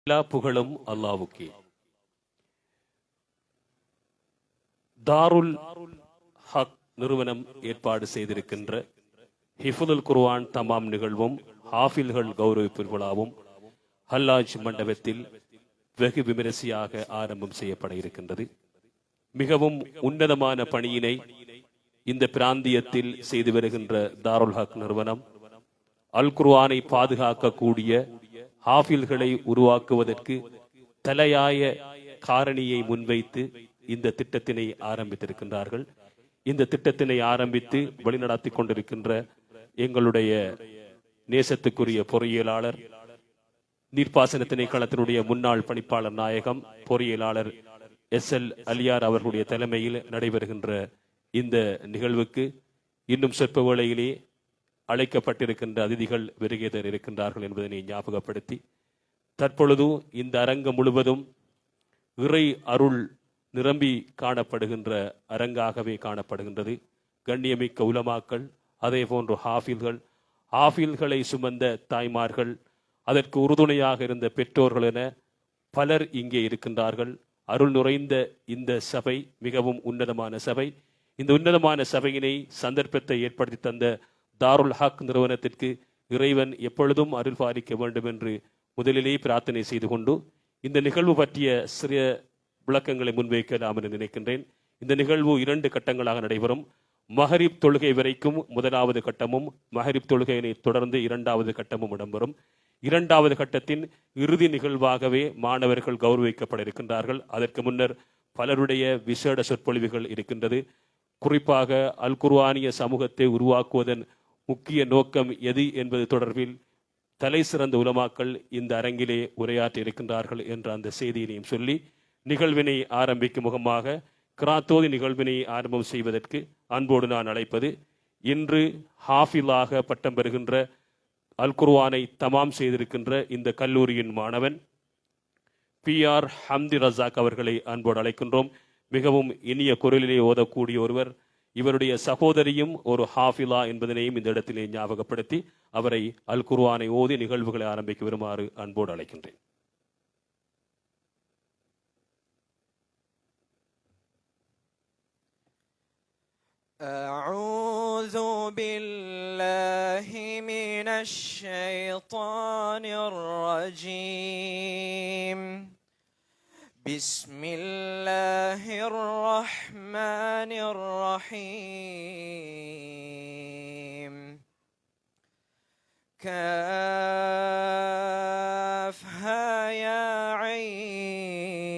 எல்லா புகழும் அல்லாஹ்வுக்கே. தாருல் ஹக் நிறுவனம் ஏற்பாடு செய்திருக்கின்ற ஹிஃபுல் குர்ஆன் தமாம் நிகழ்வும் ஹாஃபில்கள் கௌரவிப்பு விழாவும் ஹல்லாஜ் மண்டபத்தில் வெகு விமரிசையாக ஆரம்பம் செய்யப்பட இருக்கின்றது. மிகவும் உன்னதமான பணியினை இந்த பிராந்தியத்தில் செய்து வருகின்ற தாருல் ஹக் நிறுவனம் அல் குர்ஆனை பாதுகாக்கக்கூடிய ஹாஃபில்களை உருவாக்குவதற்கு தலையாய காரணியை முன்வைத்து இந்த திட்டத்தினை ஆரம்பித்திருக்கின்றார்கள். இந்த திட்டத்தினை ஆரம்பித்து வழிநடத்தி கொண்டிருக்கின்ற எங்களுடைய நேசத்துக்குரிய பொறியியலாளர், நீர்ப்பாசன திணைக்களத்தினுடைய முன்னாள் பணிப்பாளர் நாயகம் பொறியியலாளர் SL அலியார் அவர்களுடைய தலைமையில் நடைபெறுகின்ற இந்த நிகழ்வுக்கு இன்னும் சொற்ப வேளையிலே அழைக்கப்பட்டிருக்கின்ற அதிதிகள் வருகை தர இருக்கின்றார்கள் என்பதனை ஞாபகப்படுத்தி, தற்பொழுது இந்த அரங்கம் முழுவதும் இறை அருள் நிரம்பி காணப்படுகின்ற அரங்காகவே காணப்படுகின்றது. கண்ணியமிக்க உலமாக்கள், அதே போன்று ஹாஃபில்களை சுமந்த தாய்மார்கள், அதற்கு உறுதுணையாக இருந்த பெற்றோர்கள் என பலர் இங்கே இருக்கின்றார்கள். அருள் நுரைந்த இந்த சபை மிகவும் உன்னதமான சபை. இந்த உன்னதமான சபையினை சந்தர்ப்பத்தை ஏற்படுத்தி தந்த தாருல் ஹக் நிறுவனத்திற்கு இறைவன் எப்பொழுதும் அருள் பாலிக்க வேண்டும் என்று முதலிலே பிரார்த்தனை செய்து கொண்டு இந்த நிகழ்வு பற்றிய சிறிய விளக்கங்களை முன்வைக்கலாம் என நினைக்கின்றேன். இந்த நிகழ்வு 2 கட்டங்களாக நடைபெறும். மஹரிப் தொழுகை வரைக்கும் முதலாவது கட்டமும், மஹரிப் தொழுகையினை தொடர்ந்து 2வது கட்டமும் இடம்பெறும். 2வது கட்டத்தின் இறுதி நிகழ்வாகவே மாணவர்கள் கௌரவிக்கப்பட இருக்கின்றார்கள். அதற்கு முன்னர் பலருடைய விசேட சொற்பொழிவுகள் இருக்கின்றது. குறிப்பாக அல் குர்ஆனிய சமூகத்தை உருவாக்குவதன் முக்கிய நோக்கம் எது என்பது தொடர்பில் தலை சிறந்த உலமாக்கள் இந்த அரங்கிலே உரையாற்றி இருக்கின்றார்கள் என்ற அந்த செய்தியினையும் சொல்லி நிகழ்வினை ஆரம்பிக்கும் முகமாக கிராத்தோதி நிகழ்வினை ஆரம்பம் செய்வதற்கு அன்போடு நான் அழைப்பது, இன்று ஹாஃபிலாக பட்டம் பெறுகின்ற அல் குர்ஆனை தமாம் செய்திருக்கின்ற இந்த கல்லூரியின் மாணவன் PR ஹம்தி ரஸாக் அவர்களை அன்போடு அழைக்கின்றோம். மிகவும் இனிய குரலிலே ஓதக்கூடிய ஒருவர். இவருடைய சகோதரியும் ஒரு ஹாஃபிலா என்பதனையும் இந்த இடத்திலே ஞாபகப்படுத்தி அவரை அல் குர்ஆனை ஓதி நிகழ்வுகளை ஆரம்பிக்க வருமாறு அன்போடு அழைக்கின்றேன். أعوذ بالله من الشيطان الرجيم. بسم الله الرحمن الرحيم. كافها يا عين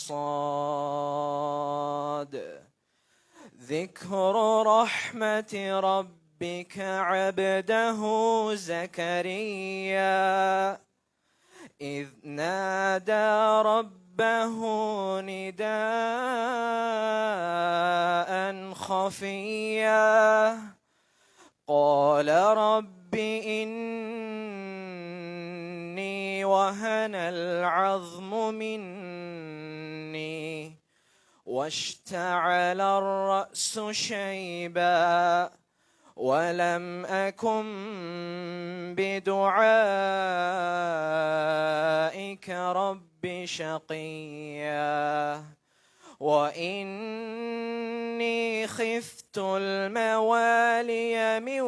صاد. ذكر رحمة ربك عبده زكريا إذ نادى ربه نداء خفيا قال رب إني وهن العظم مني واشتعل الرأس شيبا ولم أكن بدعائك رب شقيا وإني خفت الموالي من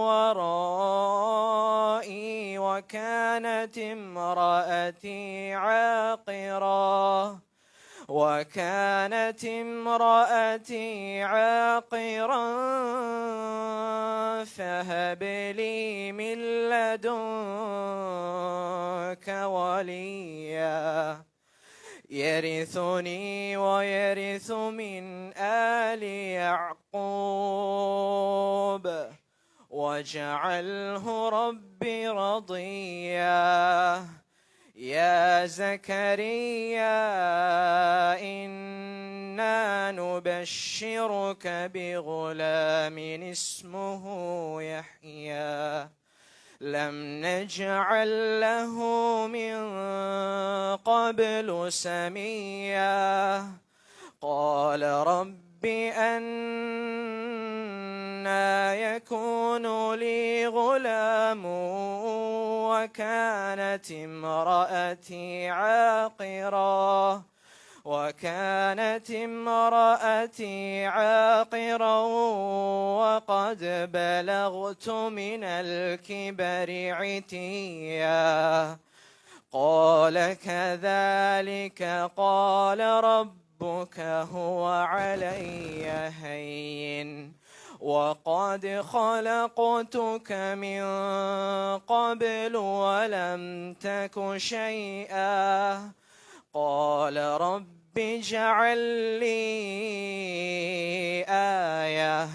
ورائي وكانت امرأتي عاقرا فهب لي من لدنك وليا يرثني ويرث من آل يعقوب واجعله رب رضيا. يا زكريا إنا نبشرك بغلام اسمه يحيى لم نجعل له من قبل سميا. قال رب رب أنى يكون لي غلام وكانت امرأتي عاقرا وقد بلغت من الكبر عتيا. قال كذلك قال ربك هو علي هين وقد خلقتك من قبل ولم تك شيئا. قال رب اجعل لي آية.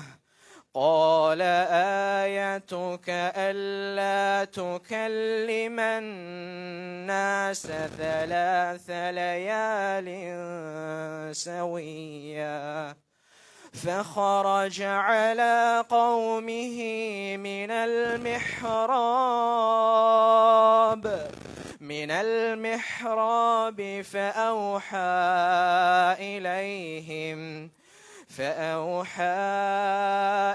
قال آيتك ألا تكلم الناس 3 ليال سويا. فخرج على قومه من المحراب فأوحى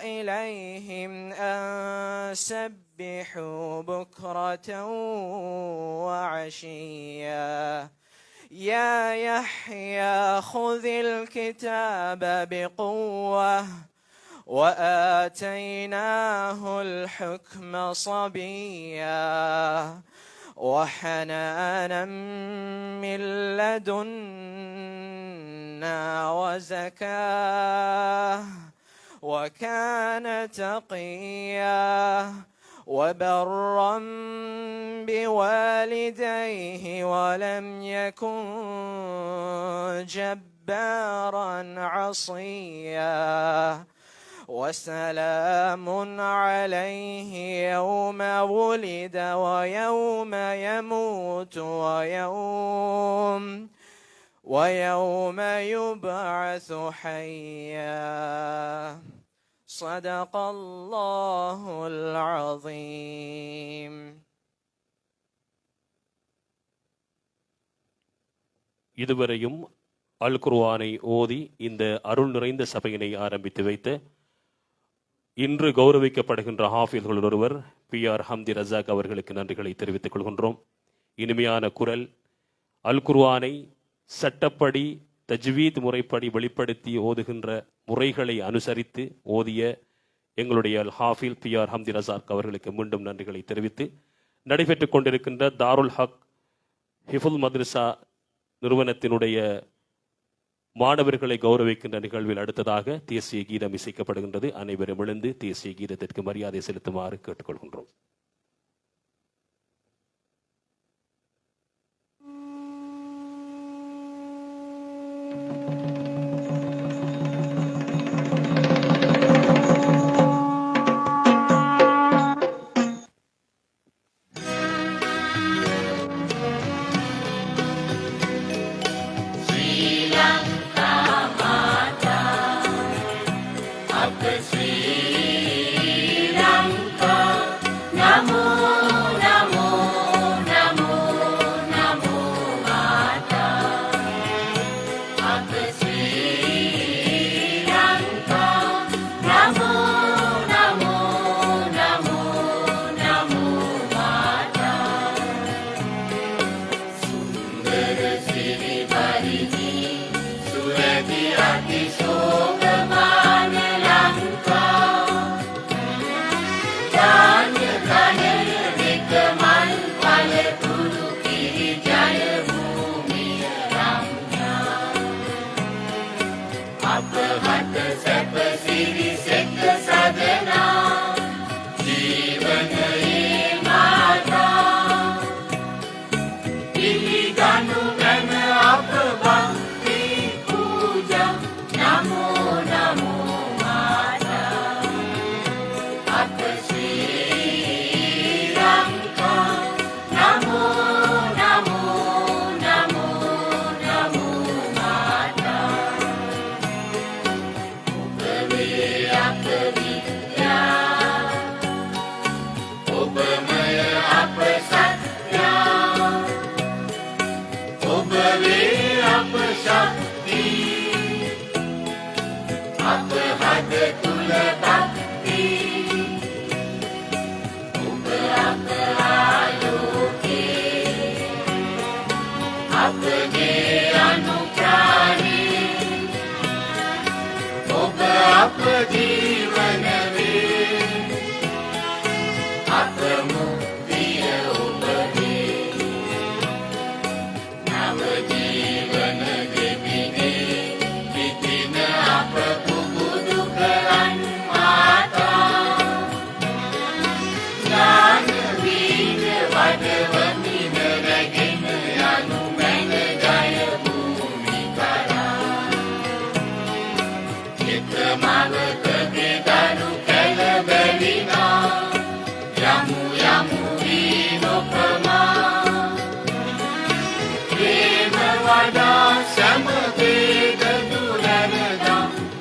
إليهم أن سبحوا بكرة وعشيا. يا يحيى خذ الكتاب بقوة وآتيناه الحكم صبيا وحنانا من لدنا وزكاة وكان تقيا وبرا بوالديه ولم يكن جبارا عصيا. وسلام عليه يوم ولد ويوم يموت ويوم يبعث حيا. صدق الله العظيم. இதுவரையும் அல் குர்ஆனை ஓதி இந்த அருள் நிறைந்த சபையினை ஆரம்பித்து வைத்த இன்று கௌரவிக்கப்படுகின்ற ஹாஃபில்கள் ஒருவர் PR ஹம்தி ரஸாக் அவர்களுக்கு நன்றிகளை தெரிவித்துக் கொள்கின்றோம். இனிமையான குரல், அல் குர்ஆனை சட்டப்படி தஜ்வீத் முறைப்படி வெளிப்படுத்தி ஓதுகின்ற முறைகளை அனுசரித்து ஓதிய எங்களுடைய அல் ஹாஃபில் PR ஹம்தி ரஸாக் அவர்களுக்கு மீண்டும் நன்றிகளை தெரிவித்து நடைபெற்றுக் கொண்டிருக்கின்ற தாருல் ஹக் ஹிஃபுல் மத்ரஸா நிறுவனத்தினுடைய மாணவர்களை கௌரவிக்கின்ற நிகழ்வில் அடுத்ததாக தேசிய கீதம் இசைக்கப்படுகின்றது. அனைவரும் எழுந்து தேசிய கீதத்திற்கு மரியாதை செலுத்துமாறு கேட்டுக்கொள்கின்றோம். Sri Lanka අපගේ අනුප්‍රාණි ඔබ අප ජීවන වේ අප මුක්තිය ඔබගේ නව ජීවන දෙවිනේ විදින අප පුබුදු කරන් මාතා ඥාන වීර වඩවමින රැගෙන යනු මැන ජය භූමි කරා චිත මවකගේ දරු කැළඹෙලිනා යමු යමු වී නොපමා ප්‍රේම වඩා සමගේද දුරනදා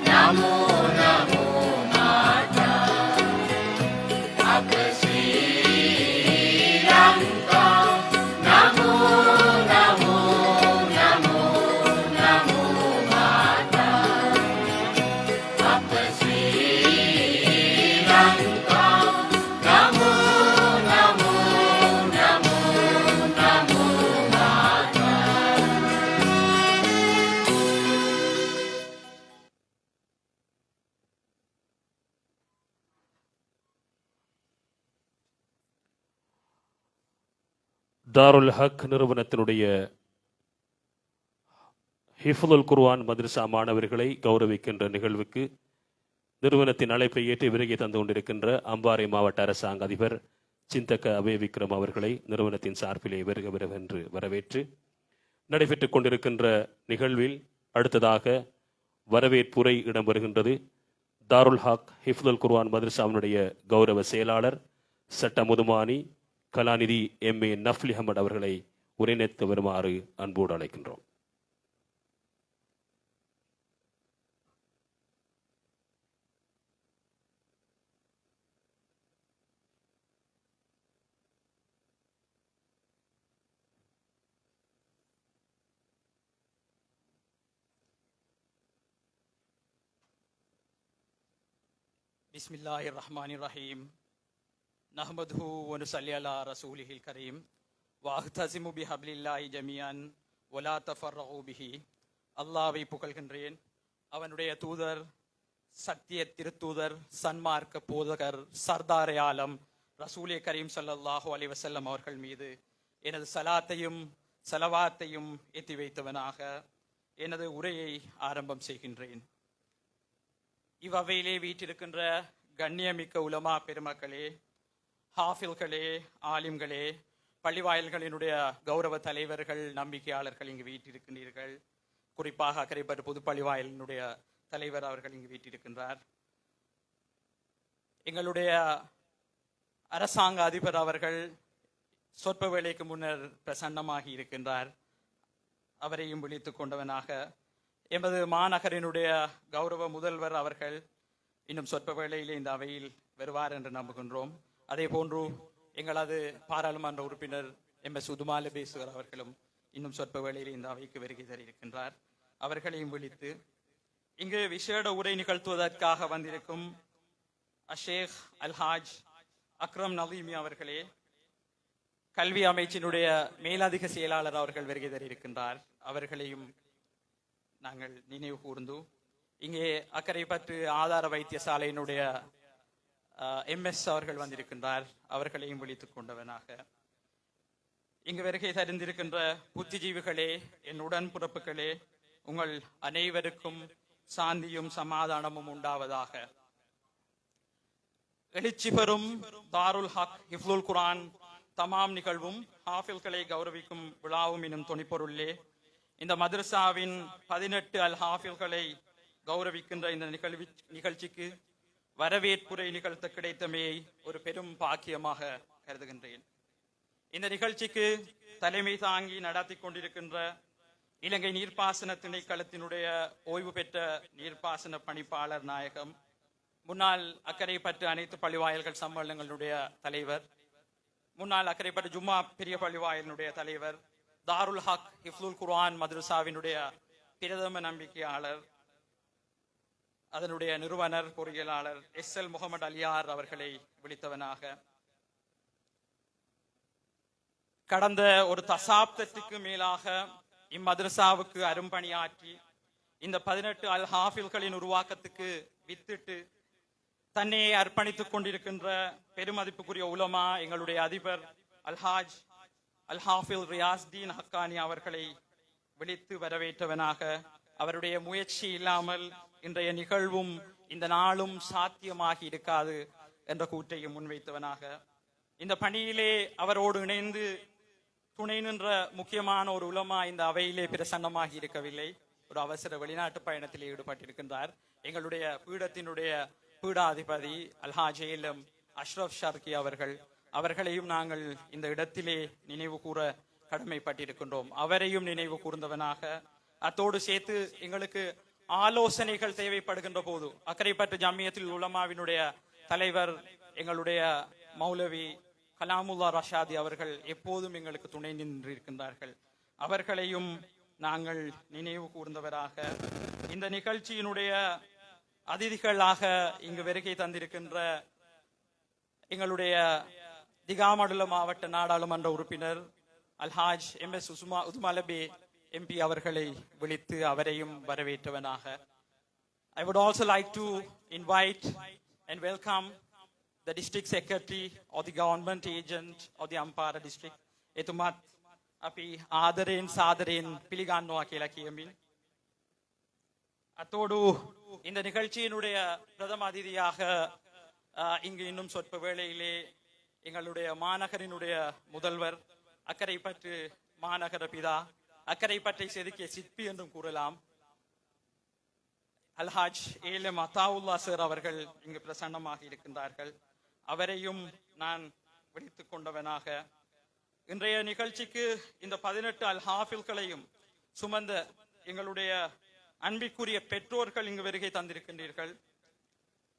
නමෝ නමෝ මාතා අප ශ්‍රී ලංකා නමෝ නමෝ නමෝ නමෝ මාතා අප ශ්‍රී ලංකා නමෝ නමෝ නමෝ නමෝ මාතා தாருல் ஹக் நிறுவனத்தினுடைய ஹிஃபுல் குர்ஆன் மதரசா மாணவர்களை கௌரவிக்கின்ற நிகழ்வுக்கு நிறுவனத்தின் அழைப்பை ஏற்று விருகை தந்து கொண்டிருக்கின்ற அம்பாறை மாவட்ட அரசாங்க அதிபர் சிந்தக அபே விக்ரம் அவர்களை நிறுவனத்தின் சார்பிலே வருக வருவென்று வரவேற்று நடைபெற்றுக் கொண்டிருக்கின்ற நிகழ்வில் அடுத்ததாக வரவேற்புரை இடம்பெறுகின்றது. தாருல் ஹக் ஹிஃபுல் குர்ஆன் மதரசாவினுடைய கௌரவ செயலாளர் சட்ட முதுமானி கலாநிதி எம்.ஏ. நஃப்லி அஹமட் அவர்களை உரைநேற்று வருமாறு அன்போடு அழைக்கின்றோம். बिस्मिल्लाहिर रहमानिर रहीम नहमदहु व नुसल्ली अला रसूलिहिल करीम व अख्तसिमु बिहब्लिல்லாஹி ஜமீஅன் வலா தஃபர்ரகு பிஹி. அல்லாஹ்வை புகழ்கின்றேன். அவனுடைய தூதர், சத்திய திருத்தூதர், சன்மார்க்க போதகர், சர்தார் ஆலம் ரசூலே கரீம் ஸல்லல்லாஹு அலைஹி வஸல்லம் அவர்கள் மீது எனது சலாத்தையும் சலவாத்தையும் ஏற்றி வைத்தவனாக எனது உரையை ஆரம்பம் செய்கின்றேன். இவ்வவையிலே வீற்றிருக்கின்ற கண்ணியமிக்க உலமா பெருமக்களே, ஹாஃபில்களே, ஆலிம்களே, பள்ளிவாயல்களினுடைய கௌரவ தலைவர்கள், நம்பிக்கையாளர்கள் இங்கு வீற்றிருக்கின்றீர்கள். குறிப்பாக அக்கரைப்பட்டு பொது பள்ளிவாயலினுடைய தலைவர் அவர்கள் இங்கு வீற்றிருக்கின்றார். எங்களுடைய அரசாங்க அதிபர் அவர்கள் சொற்ப வேளைக்கு முன்னர் பிரசன்னமாகி இருக்கின்றார். அவரையும் விழித்துக் கொண்டவனாக எமது மாநகரினுடைய கௌரவ முதல்வர் அவர்கள் இன்னும் சொற்ப வேளையிலே இந்த அவையில் வருவார் என்று நம்புகின்றோம். அதே போன்று எங்களது பாராளுமன்ற உறுப்பினர் எம்.எஸ். உதுமால பேசுவர் அவர்களும் இன்னும் சொற்ப வேளையிலே இந்த அவைக்கு வருகை தர இருக்கின்றார். அவர்களையும் விழித்து இங்கு விசேட உரை நிகழ்த்துவதற்காக வந்திருக்கும் அஷேக் அல்ஹாஜ் அக்ரம் நலீமி அவர்களே, கல்வி அமைச்சினுடைய மேலதிக செயலாளர் அவர்கள் வருகை தர இருக்கின்றார். அவர்களையும் நாங்கள் நினைவு கூர்ந்து இங்கே அக்கரைப்பற்று ஆதார வைத்தியசாலையினுடைய எம்.எஸ். அவர்கள் வந்திருக்கின்றார். அவர்களையும் விழித்துக் கொண்டவனாக இங்கு வருகை தருந்திருக்கின்ற புத்திஜீவிகளே, என் உடன்பிறப்புகளே, உங்கள் அனைவருக்கும் சாந்தியும் சமாதானமும் உண்டாவதாக. எழுச்சி பெறும் தாருல் ஹக் ஹிஃபுல் குர்ஆன் தமாம் நிகழ்வும் ஹாஃபில்களை கௌரவிக்கும் விழாவும் எனும் துணைப்பொருளே இந்த மதரசாவின் 18 அல் ஹாஃபில்களை கௌரவிக்கின்ற இந்த நிகழ்ச்சிக்கு வரவேற்புரை நிகழ்த்த கிடைத்தமையை ஒரு பெரும் பாக்கியமாக கருதுகின்றேன். இந்த நிகழ்ச்சிக்கு தலைமை தாங்கி நடத்தி கொண்டிருக்கின்ற இலங்கை நீர்ப்பாசன திணைக்களத்தினுடைய ஓய்வு பெற்ற நீர்ப்பாசன பணிப்பாளர் நாயகம், முன்னாள் அக்கரைப்பற்று அனைத்து பள்ளிவாயல்கள் சம்மேளனங்களுடைய தலைவர், முன்னாள் அக்கரைப்பற்று ஜும்மா பெரிய பள்ளிவாயலினுடைய தலைவர், தாருல் ஹக் ஹிஃபுல் குர்ஆன் மதரசாவினுடைய பிரதம நம்பிக்கையாளர், அதனுடைய நிறுவனர் பொறியியலாளர் எஸ்.எல். முகமது அலியார் அவர்களை விழித்தவனாக கடந்த ஒரு தசாப்தத்துக்கு மேலாக இம்மதரசாவுக்கு அரும்பணியாற்றி இந்த 18 அல் ஹாஃபில்களின் உருவாக்கத்துக்கு வித்திட்டு தன்னையே அர்ப்பணித்துக் கொண்டிருக்கின்ற பெருமதிப்புக்குரிய உலமா எங்களுடைய அதிபர் அல்ஹாஜ் அல் ஹாஃபில் ரியாஸ்தீன் ஹக்கானி அவர்களை விழித்து வரவேற்றவனாக, அவருடைய முயற்சி இல்லாமல் இன்றைய நிகழ்வும் இந்த நாளும் சாத்தியமாகி இருக்காது என்ற கூற்றையும் முன்வைத்தவனாக, இந்த பணியிலே அவரோடு இணைந்து துணை நின்ற முக்கியமான ஒரு உலமா இந்த அவையிலே பிரசன்னமாகி இருக்கவில்லை. ஒரு அவசர வெளிநாட்டு பயணத்தில் ஈடுபட்டிருக்கின்றார். எங்களுடைய பீடத்தினுடைய பீடாதிபதி அல்ஹாஜ் ஏலம் அஷ்ரப் ஷர்கி அவர்களையும் நாங்கள் இந்த இடத்திலே நினைவு கூற கடமைப்பட்டிருக்கின்றோம். அவரையும் நினைவு கூர்ந்தவனாக, அத்தோடு சேர்த்து எங்களுக்கு ஆலோசனைகள் தேவைப்படுகின்ற போது அக்கரைப்பற்று ஜம்மியத்தில் உலமாவினுடைய தலைவர் எங்களுடைய மௌலவி கலாமுல்லா ரஷாதி அவர்கள் எப்போதும் எங்களுக்கு துணை நின்றிருக்கின்றார்கள். அவர்களையும் நாங்கள் நினைவு கூர்ந்தவராக, இந்த நிகழ்ச்சியினுடைய அதிதிகளாக இங்கு வருகை தந்திருக்கின்ற எங்களுடைய திகாமடுல மாவட்ட நாடாளுமன்ற உறுப்பினர் அல்ஹாஜ் MS உதுமலபே MP அவர்களை விழித்து அவரையும் வரவேற்றவனாக, I would also like to invite and welcome the district secretary or the government agent of the Ampara district. එතුමත් අපි ආදරයෙන් සාදරයෙන් පිළිගන්නවා කියලා කියමින්, அத்தோடு இந்த நிகழ்ச்சியினுடைய பிரதம அதிதியாக இங்கு இன்னும் சொற்ப வேளையிலே எங்களுடைய மாநகரினுடைய முதல்வர், அக்கரைப்பற்று மாநகர பிதா, அக்கரைப்பற்றை செதுக்கிய சிற்பி என்றும் கூறலாம், அல்ஹாஜ் ஏலம் அத்தாவுல்லா சார் அவர்கள் இங்கு பிரசன்னமாக இருக்கின்றார்கள். அவரையும் நான் விழித்துக் கொண்டவனாக, இன்றைய நிகழ்ச்சிக்கு இந்த 18 அல் ஹாஃபில்களையும் சுமந்த எங்களுடைய அன்பிற்குரிய பெற்றோர்கள் இங்கு வருகை தந்திருக்கின்றீர்கள்.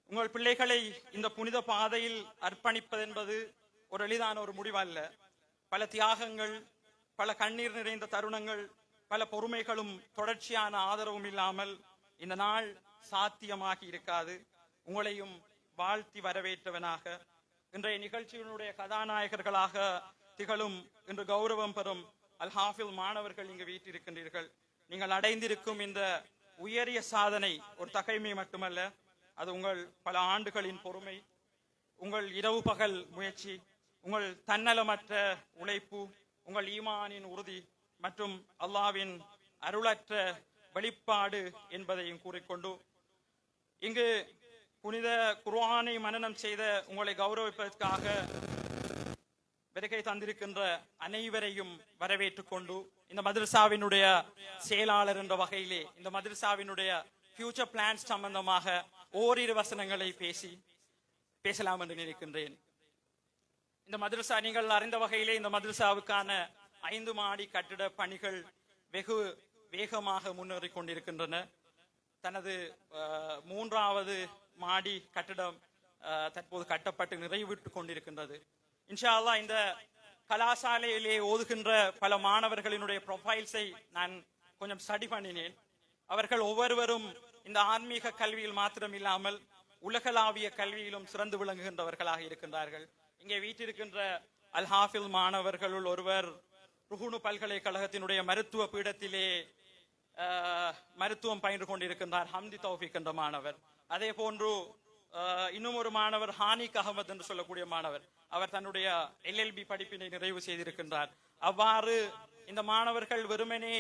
உங்கள் பிள்ளைகளை இந்த புனித பாதையில் அர்ப்பணிப்பது என்பது ஒரு எளிதான ஒரு முடிவல்ல. பல தியாகங்கள், பல கண்ணீர் நிறைந்த தருணங்கள், பல பொறுமைகளும் தொடர்ச்சியான ஆதரவும் இல்லாமல் இந்த நாள் சாத்தியமாகி இருக்காது. உங்களையும் வாழ்த்தி வரவேற்றவனாக, இன்றைய நிகழ்ச்சியினுடைய கதாநாயகர்களாக திகழும் இன்று கௌரவம் பெறும் அல் ஹாஃபில் மாணவர்கள் இங்கு வீட்டிருக்கின்றீர்கள். நீங்கள் அடைந்திருக்கும் இந்த உயரிய சாதனை ஒரு தகைமை மட்டுமல்ல, அது உங்கள் பல ஆண்டுகளின் பொறுமை, உங்கள் இரவு பகல் முயற்சி, உங்கள் தன்னலமற்ற உழைப்பு, உங்கள் ஈமானின் உறுதி மற்றும் அல்லாஹ்வின் அருளற்ற வெளிப்பாடு என்பதையும் கூறிக்கொண்டு, இங்கு புனித குர்ஆனை மனனம் செய்த உங்களை கௌரவிப்பதற்காக வருகை தந்திருக்கின்ற அனைவரையும் வரவேற்றுக் கொண்டு, இந்த மதரசாவினுடைய செயலாளர் என்ற வகையிலே இந்த மதரசாவினுடைய ஃபியூச்சர் பிளான்ஸ் சம்பந்தமாக ஓரிரு வசனங்களை பேசலாம் என்று நினைக்கின்றேன். இந்த மதரசா, நீங்கள் அறிந்த வகையிலே இந்த மதரசாவுக்கான 5 மாடி கட்டிட பணிகள் வெகு வேகமாக முன்னேறிக் கொண்டிருக்கின்றன. தனது 3வது மாடி கட்டிடம் தற்போது கட்டப்பட்டு நிறைவுற்றுக் கொண்டிருக்கின்றது. இன்ஷா அல்லாஹ் இந்த கலாசாலையிலே ஓதுகின்ற பல மாணவர்களினுடைய ப்ரொஃபைல்ஸை நான் கொஞ்சம் ஸ்டடி பண்ணினேன். அவர்கள் ஒவ்வொருவரும் இந்த ஆன்மீக கல்வியில் மாத்திரம் இல்லாமல் உலகளாவிய கல்வியிலும் சிறந்து விளங்குகின்றவர்களாக இருக்கின்றார்கள். இங்கே வீட்டிருக்கின்ற அல் ஹாஃபில் மாணவர்களுள் ஒருவர் ருஹுனு பல்கலைக்கழகத்தினுடைய மருத்துவ பீடத்திலே மருத்துவம் பயின்று கொண்டிருக்கின்றார், ஹம்தி தௌஃபிக் என்ற மாணவர். அதே போன்று இன்னும் ஒரு மாணவர் ஹானிக் அகமது என்று சொல்லக்கூடிய மாணவர், அவர் தன்னுடைய LLB படிப்பினை நிறைவு செய்திருக்கின்றார். அவ்வாறு இந்த மாணவர்கள் வெறுமனே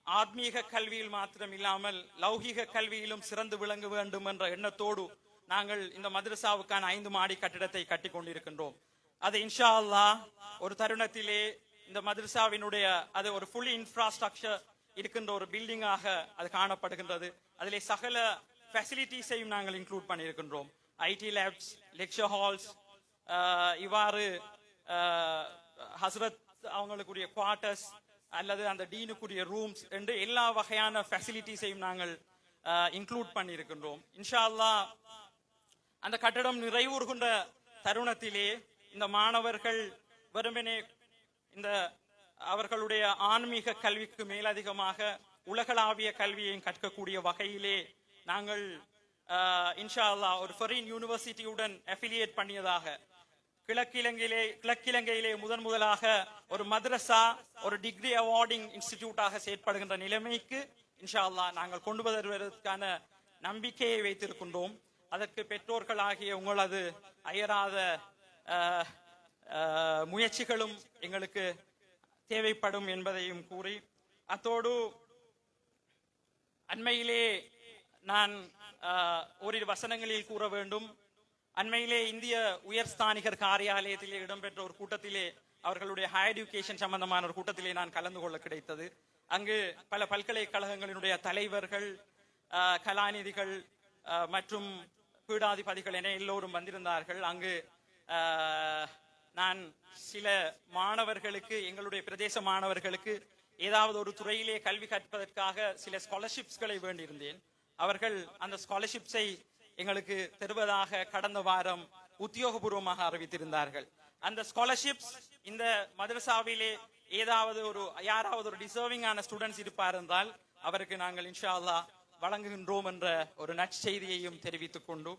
ஆத்மீக கல்வியில் மாத்திரம் இல்லாமல் லௌகீக கல்வியிலும் சிறந்து விளங்க வேண்டும் என்ற எண்ணத்தோடு நாங்கள் இந்த மதரசாவுக்கான 5 மாடி கட்டிடத்தை கட்டி கொண்டிருக்கின்றோம். அது இன்ஷா அல்லாஹ் ஒரு தருணத்திலே இந்த மதரசாவினுடைய அது ஒரு ஃபுல்லி இன்ஃப்ராஸ்ட்ரக்சர் இருக்கின்ற ஒரு பில்டிங்காக அது காணப்படுகின்றது. அதிலே சகல ஃபெசிலிட்டிஸையும் நாங்கள் இன்க்ளூட் பண்ணியிருக்கின்றோம். IT லேப்ஸ், லெக்சர் ஹால்ஸ், இவ்வாறு ஹஸ்ரத் அவங்களுக்குரிய குவார்ட்டர்ஸ் அல்லது அந்த டீனுக்குரிய ரூம்ஸ் என்று எல்லா வகையான ஃபெசிலிட்டிஸையும் நாங்கள் இன்க்ளூட் பண்ணியிருக்கின்றோம். இன்ஷா அல்லாஹ் அந்த கட்டடம் நிறைவுறுகின்ற தருணத்திலே இந்த மாணவர்கள் வெறுமனே இந்த அவர்களுடைய ஆன்மீக கல்விக்கு மேலதிகமாக உலகளாவிய கல்வியையும் கற்கக்கூடிய வகையிலே நாங்கள் இன்ஷா அல்லாஹ் ஒரு ஃபரீன் யூனிவர்சிட்டியுடன் அஃபிலியேட் பண்ணியதாக கிழக்கிலங்கையிலே முதலாக ஒரு மதரசா ஒரு டிகிரி அவார்டிங் இன்ஸ்டிடியூட்டாக செயற்படுகின்ற நிலைமைக்கு இன்ஷா அல்லாஹ் நாங்கள் கொண்டு வருவதற்கான நம்பிக்கையை வைத்திருக்கின்றோம். அதற்கு பெற்றோர்களாகிய உங்களது அயராத முயற்சிகளும் எங்களுக்கு தேவைப்படும் என்பதையும் கூறி, அத்தோடு அண்மையிலே நான் ஓரிரு வசனங்களில் கூற வேண்டும். அண்மையிலே இந்திய உயர்ஸ்தானிகர் காரியாலயத்திலே இடம்பெற்ற ஒரு கூட்டத்திலே, அவர்களுடைய ஹையர் எஜுகேஷன் சம்பந்தமான ஒரு கூட்டத்திலே நான் கலந்து கொள்ள கிடைத்தது. அங்கு பல பல்கலைக்கழகங்களினுடைய தலைவர்கள், கலாநிதிகள் மற்றும் பீடாதிபதிகள் என எல்லோரும் வந்திருந்தார்கள். அங்கு நான் சில மாணவர்களுக்கு, எங்களுடைய பிரதேச மாணவர்களுக்கு ஏதாவது ஒரு துறையிலே கல்வி கற்பதற்காக சில ஸ்காலர்ஷிப்ஸ்களை வேண்டியிருந்தேன். அவர்கள் அந்த ஸ்காலர்ஷிப்ஸை எங்களுக்கு தருவதாக கடந்த வாரம் உத்தியோகபூர்வமாக அறிவித்திருந்தார்கள். அந்த ஸ்காலர்ஷிப்ஸ் இந்த மதரசாவிலே யாராவது ஒரு டிசர்விங்கான ஸ்டூடெண்ட்ஸ் இருப்பார் என்றால் அவருக்கு நாங்கள் இன்ஷா அல்லாஹ் வழங்குகின்றோம் என்ற ஒரு நற்செய்தியையும் தெரிவித்துக் கொண்டு,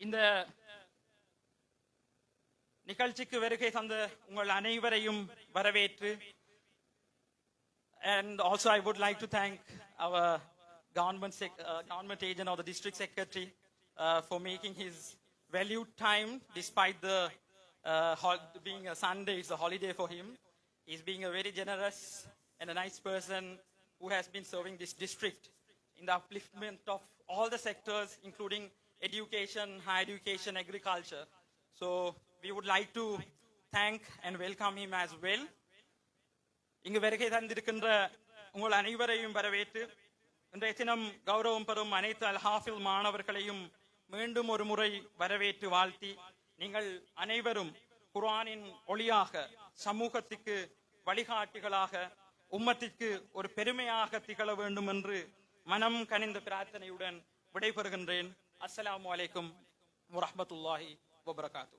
இந்த நிகழ்ச்சிக்கு வருகை தந்த உங்கள் அனைவரையும் வரவேற்று, and also I would like to thank our government agent or the district secretary for making his valued time despite the being a Sunday. It's a holiday for him. He's being a very generous and a nice person who has been serving this district in the upliftment of all the sectors, including education, higher education, agriculture. So we would like to thank and welcome him as well. இங்கு வருகை தந்திருக்கின்ற உங்கள் அனைவரையும் வரவேற்று, இன்றைய தினம் கௌரவம் பெறும் அனைத்து அல்-ஹாஃபில் மாணவர்களையும் மீண்டும் ஒரு முறை வரவேற்று வாழ்த்தி, நீங்கள் அனைவரும் குர்ஆனின் ஒளியாக, சமூகத்திற்கு வழிகாட்டிகளாக, உம்மத்திற்கு ஒரு பெருமையாக திகழ வேண்டும் என்று மனம் கனிந்த பிரார்த்தனையுடன் விடைபெறுகின்றேன். அஸ்ஸலாமு அலைக்கும் வரஹ்மத்துல்லாஹி வபரகாத்துஹு.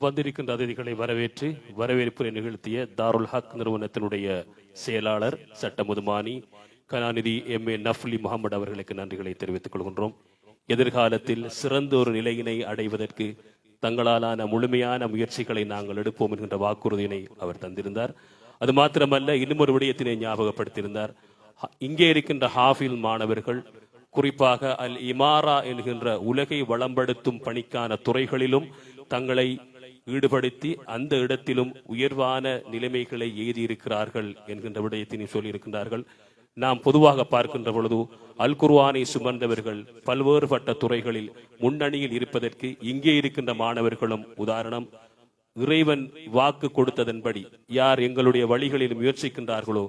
வந்திருக்கின்ற அதிதிகளை வரவேற்று வரவேற்புரை நிகழ்த்திய தாருல் ஹக் நிறுவனத்தினுடைய செயலாளர் சட்ட முதுமானி கலாநிதி எம்.ஏ. நஃப்லி முகமது அவர்களுக்கு நன்றிகளை தெரிவித்துக் கொள்கின்றோம். எதிர்காலத்தில் சிறந்த ஒரு நிலையினை அடைவதற்கு தங்களாலான முழுமையான முயற்சிகளை நாங்கள் எடுப்போம் என்கின்ற வாக்குறுதியினை அவர் தந்திருந்தார். அது மாத்திரமல்ல, இன்னும் ஒரு விடயத்தினை ஞாபகப்படுத்தியிருந்தார். இங்கே இருக்கின்ற ஹாஃபில் மாணவர்கள் குறிப்பாக அல் இமாரா என்கின்ற உலகை வளம்படுத்தும் பணிக்கான துறைகளிலும் தங்களை ஈடுபடுத்தி அந்த இடத்திலும் உயர்வான நிலைமைகளை எய்தியிருக்கிறார்கள் என்கின்ற விடயத்தினை சொல்லியிருக்கின்றார்கள். நாம் பொதுவாக பார்க்கின்ற பொழுது அல் குர்ஆனை சுமந்தவர்கள் பல்வேறுபட்ட துறைகளில் முன்னணியில் இருப்பதற்கு இங்கே இருக்கின்ற மாணவர்களும் உதாரணம். இறைவன் வாக்கு கொடுத்ததன்படி யார் எங்களுடைய வழிகளில் முயற்சிக்கின்றார்களோ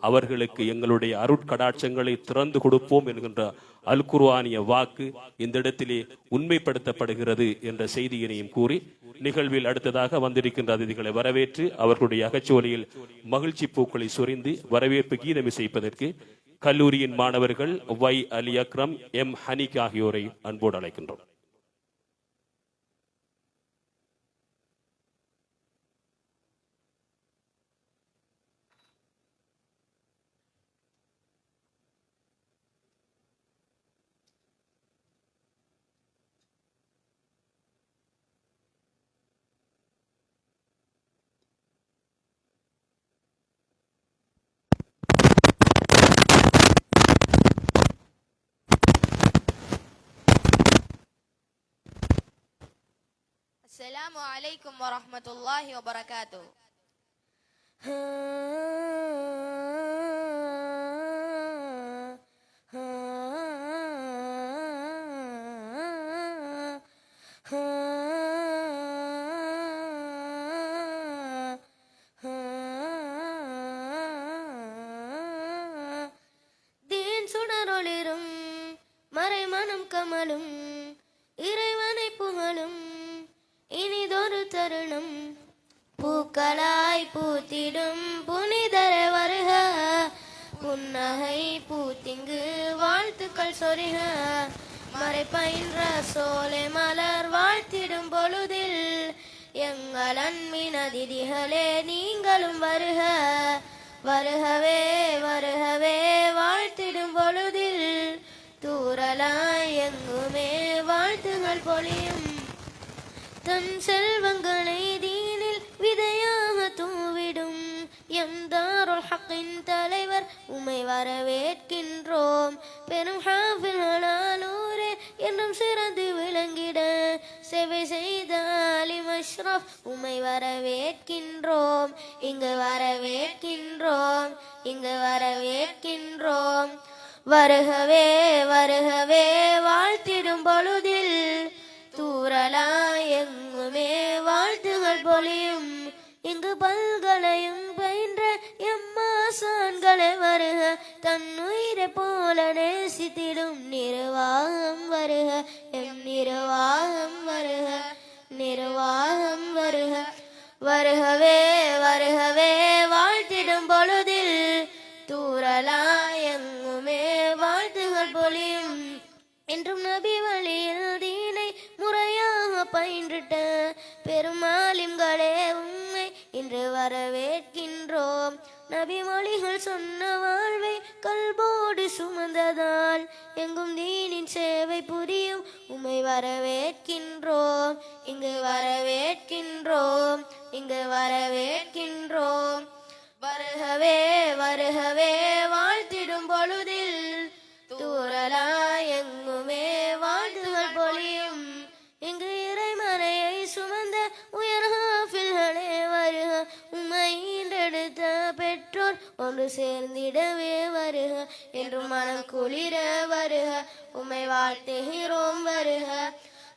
அவர்களுக்கு எங்களுடைய அருட்கடாட்சங்களை திறந்து கொடுப்போம் என்கின்ற அல் குர்ஆனிய வாக்கு இந்த இடத்திலே உண்மைப்படுத்தப்படுகிறது என்ற செய்தியினையும் கூறி, நிகழ்வில் அடுத்ததாக வந்திருக்கின்ற அதிதிகளை வரவேற்று அவர்களுடைய அகச்சோலையில் மகிழ்ச்சி பூக்களை சொரிந்து வரவேற்பு கீதம் இசைப்பதற்கு கல்லூரியின் மாணவர்கள் வை அலி அக்ரம், எம் ஹனிக் ஆகியோரை அன்போடு அழைக்கின்றோம். السلام عليكم ورحمة الله وبركاته. தேன் சுடரொளிரும் மறைமனம் கமலும் இறைவனை புகழும் இனிதொரு தருணம், பூக்களாய் பூத்திடும் புனிதர வருக, புன்னகை பூத்திங்கு வாழ்த்துக்கள் சொரிக, மறை பயின்ற சோலை மலர் வாழ்த்திடும் பொழுதில் எங்கள் அன்பின் அதிதிகளே நீங்களும் வருக, வருகவே வருகவே வாழ்த்து பொழுதில் தூரலாய் எங்குமே வாழ்த்துகள் பொழியும் தன் செல்வங்களை தீனில் விதையாக தூவிடும் எம் தாருல் ஹக்கின் தலைவர் உமை வரவேற்கின்றோம் பெரும் ஹாஃபில்களாலூரே என்றும் சிறந்து விளங்கிட சேவை செய்த அலிம் அஷ்ரஃப் உமை வரவேற்கின்றோம் இங்கு வரவேற்கின்றோம் இங்கு வரவேற்கின்றோம் வருகவே வருகவே வாழ்த்திடும் பொழுதில் தூரலாய் எங்குமே வாழ்த்துகள் பொழியும் இங்கு பல்கலையும் பயின்ற எம்மாசான்களை வருக தன்னுயிரை போல நேசித்திடும் நிர்வாகம் வருக எம் நிர்வாகம் வருக நிர்வாகம் வருக வருகவே வருகவே வாழ்த்திடும் பொழுதில் தூரலாய் எங்குமே வாழ்த்துகள் பொழியும் என்றும் நபி வழியில் தீனை முறையாக பயின்றிட்ட பெருமாலிம்களே உண்மை இன்று வரவேற்கின்றோம் நபி மொழிகள் சொன்ன வாழ்வை கல்போடு சுமந்ததால் எங்கும் தீனின் சேவை புரியும் உம்மை வரவேற்கின்றோம் இங்கு வரவேற்கின்றோம் இங்கு வரவேற்கின்றோம் வருகவே வருகவே வாழ்த்திடும் பொழுதில் தூரலாய் எங்குமே வாழ்த்துகள் பொழியும் இங்கு இறைமறையை சுமந்த உயர் ஹாஃபில்களே வருக உம்மை ஈன்றெடுத்த பெற்றோர் ஒன்று சேர்ந்திடவே வருக என்று மனம் குளிர வருக உம்மை வாழ்த்துகிறோம் வருக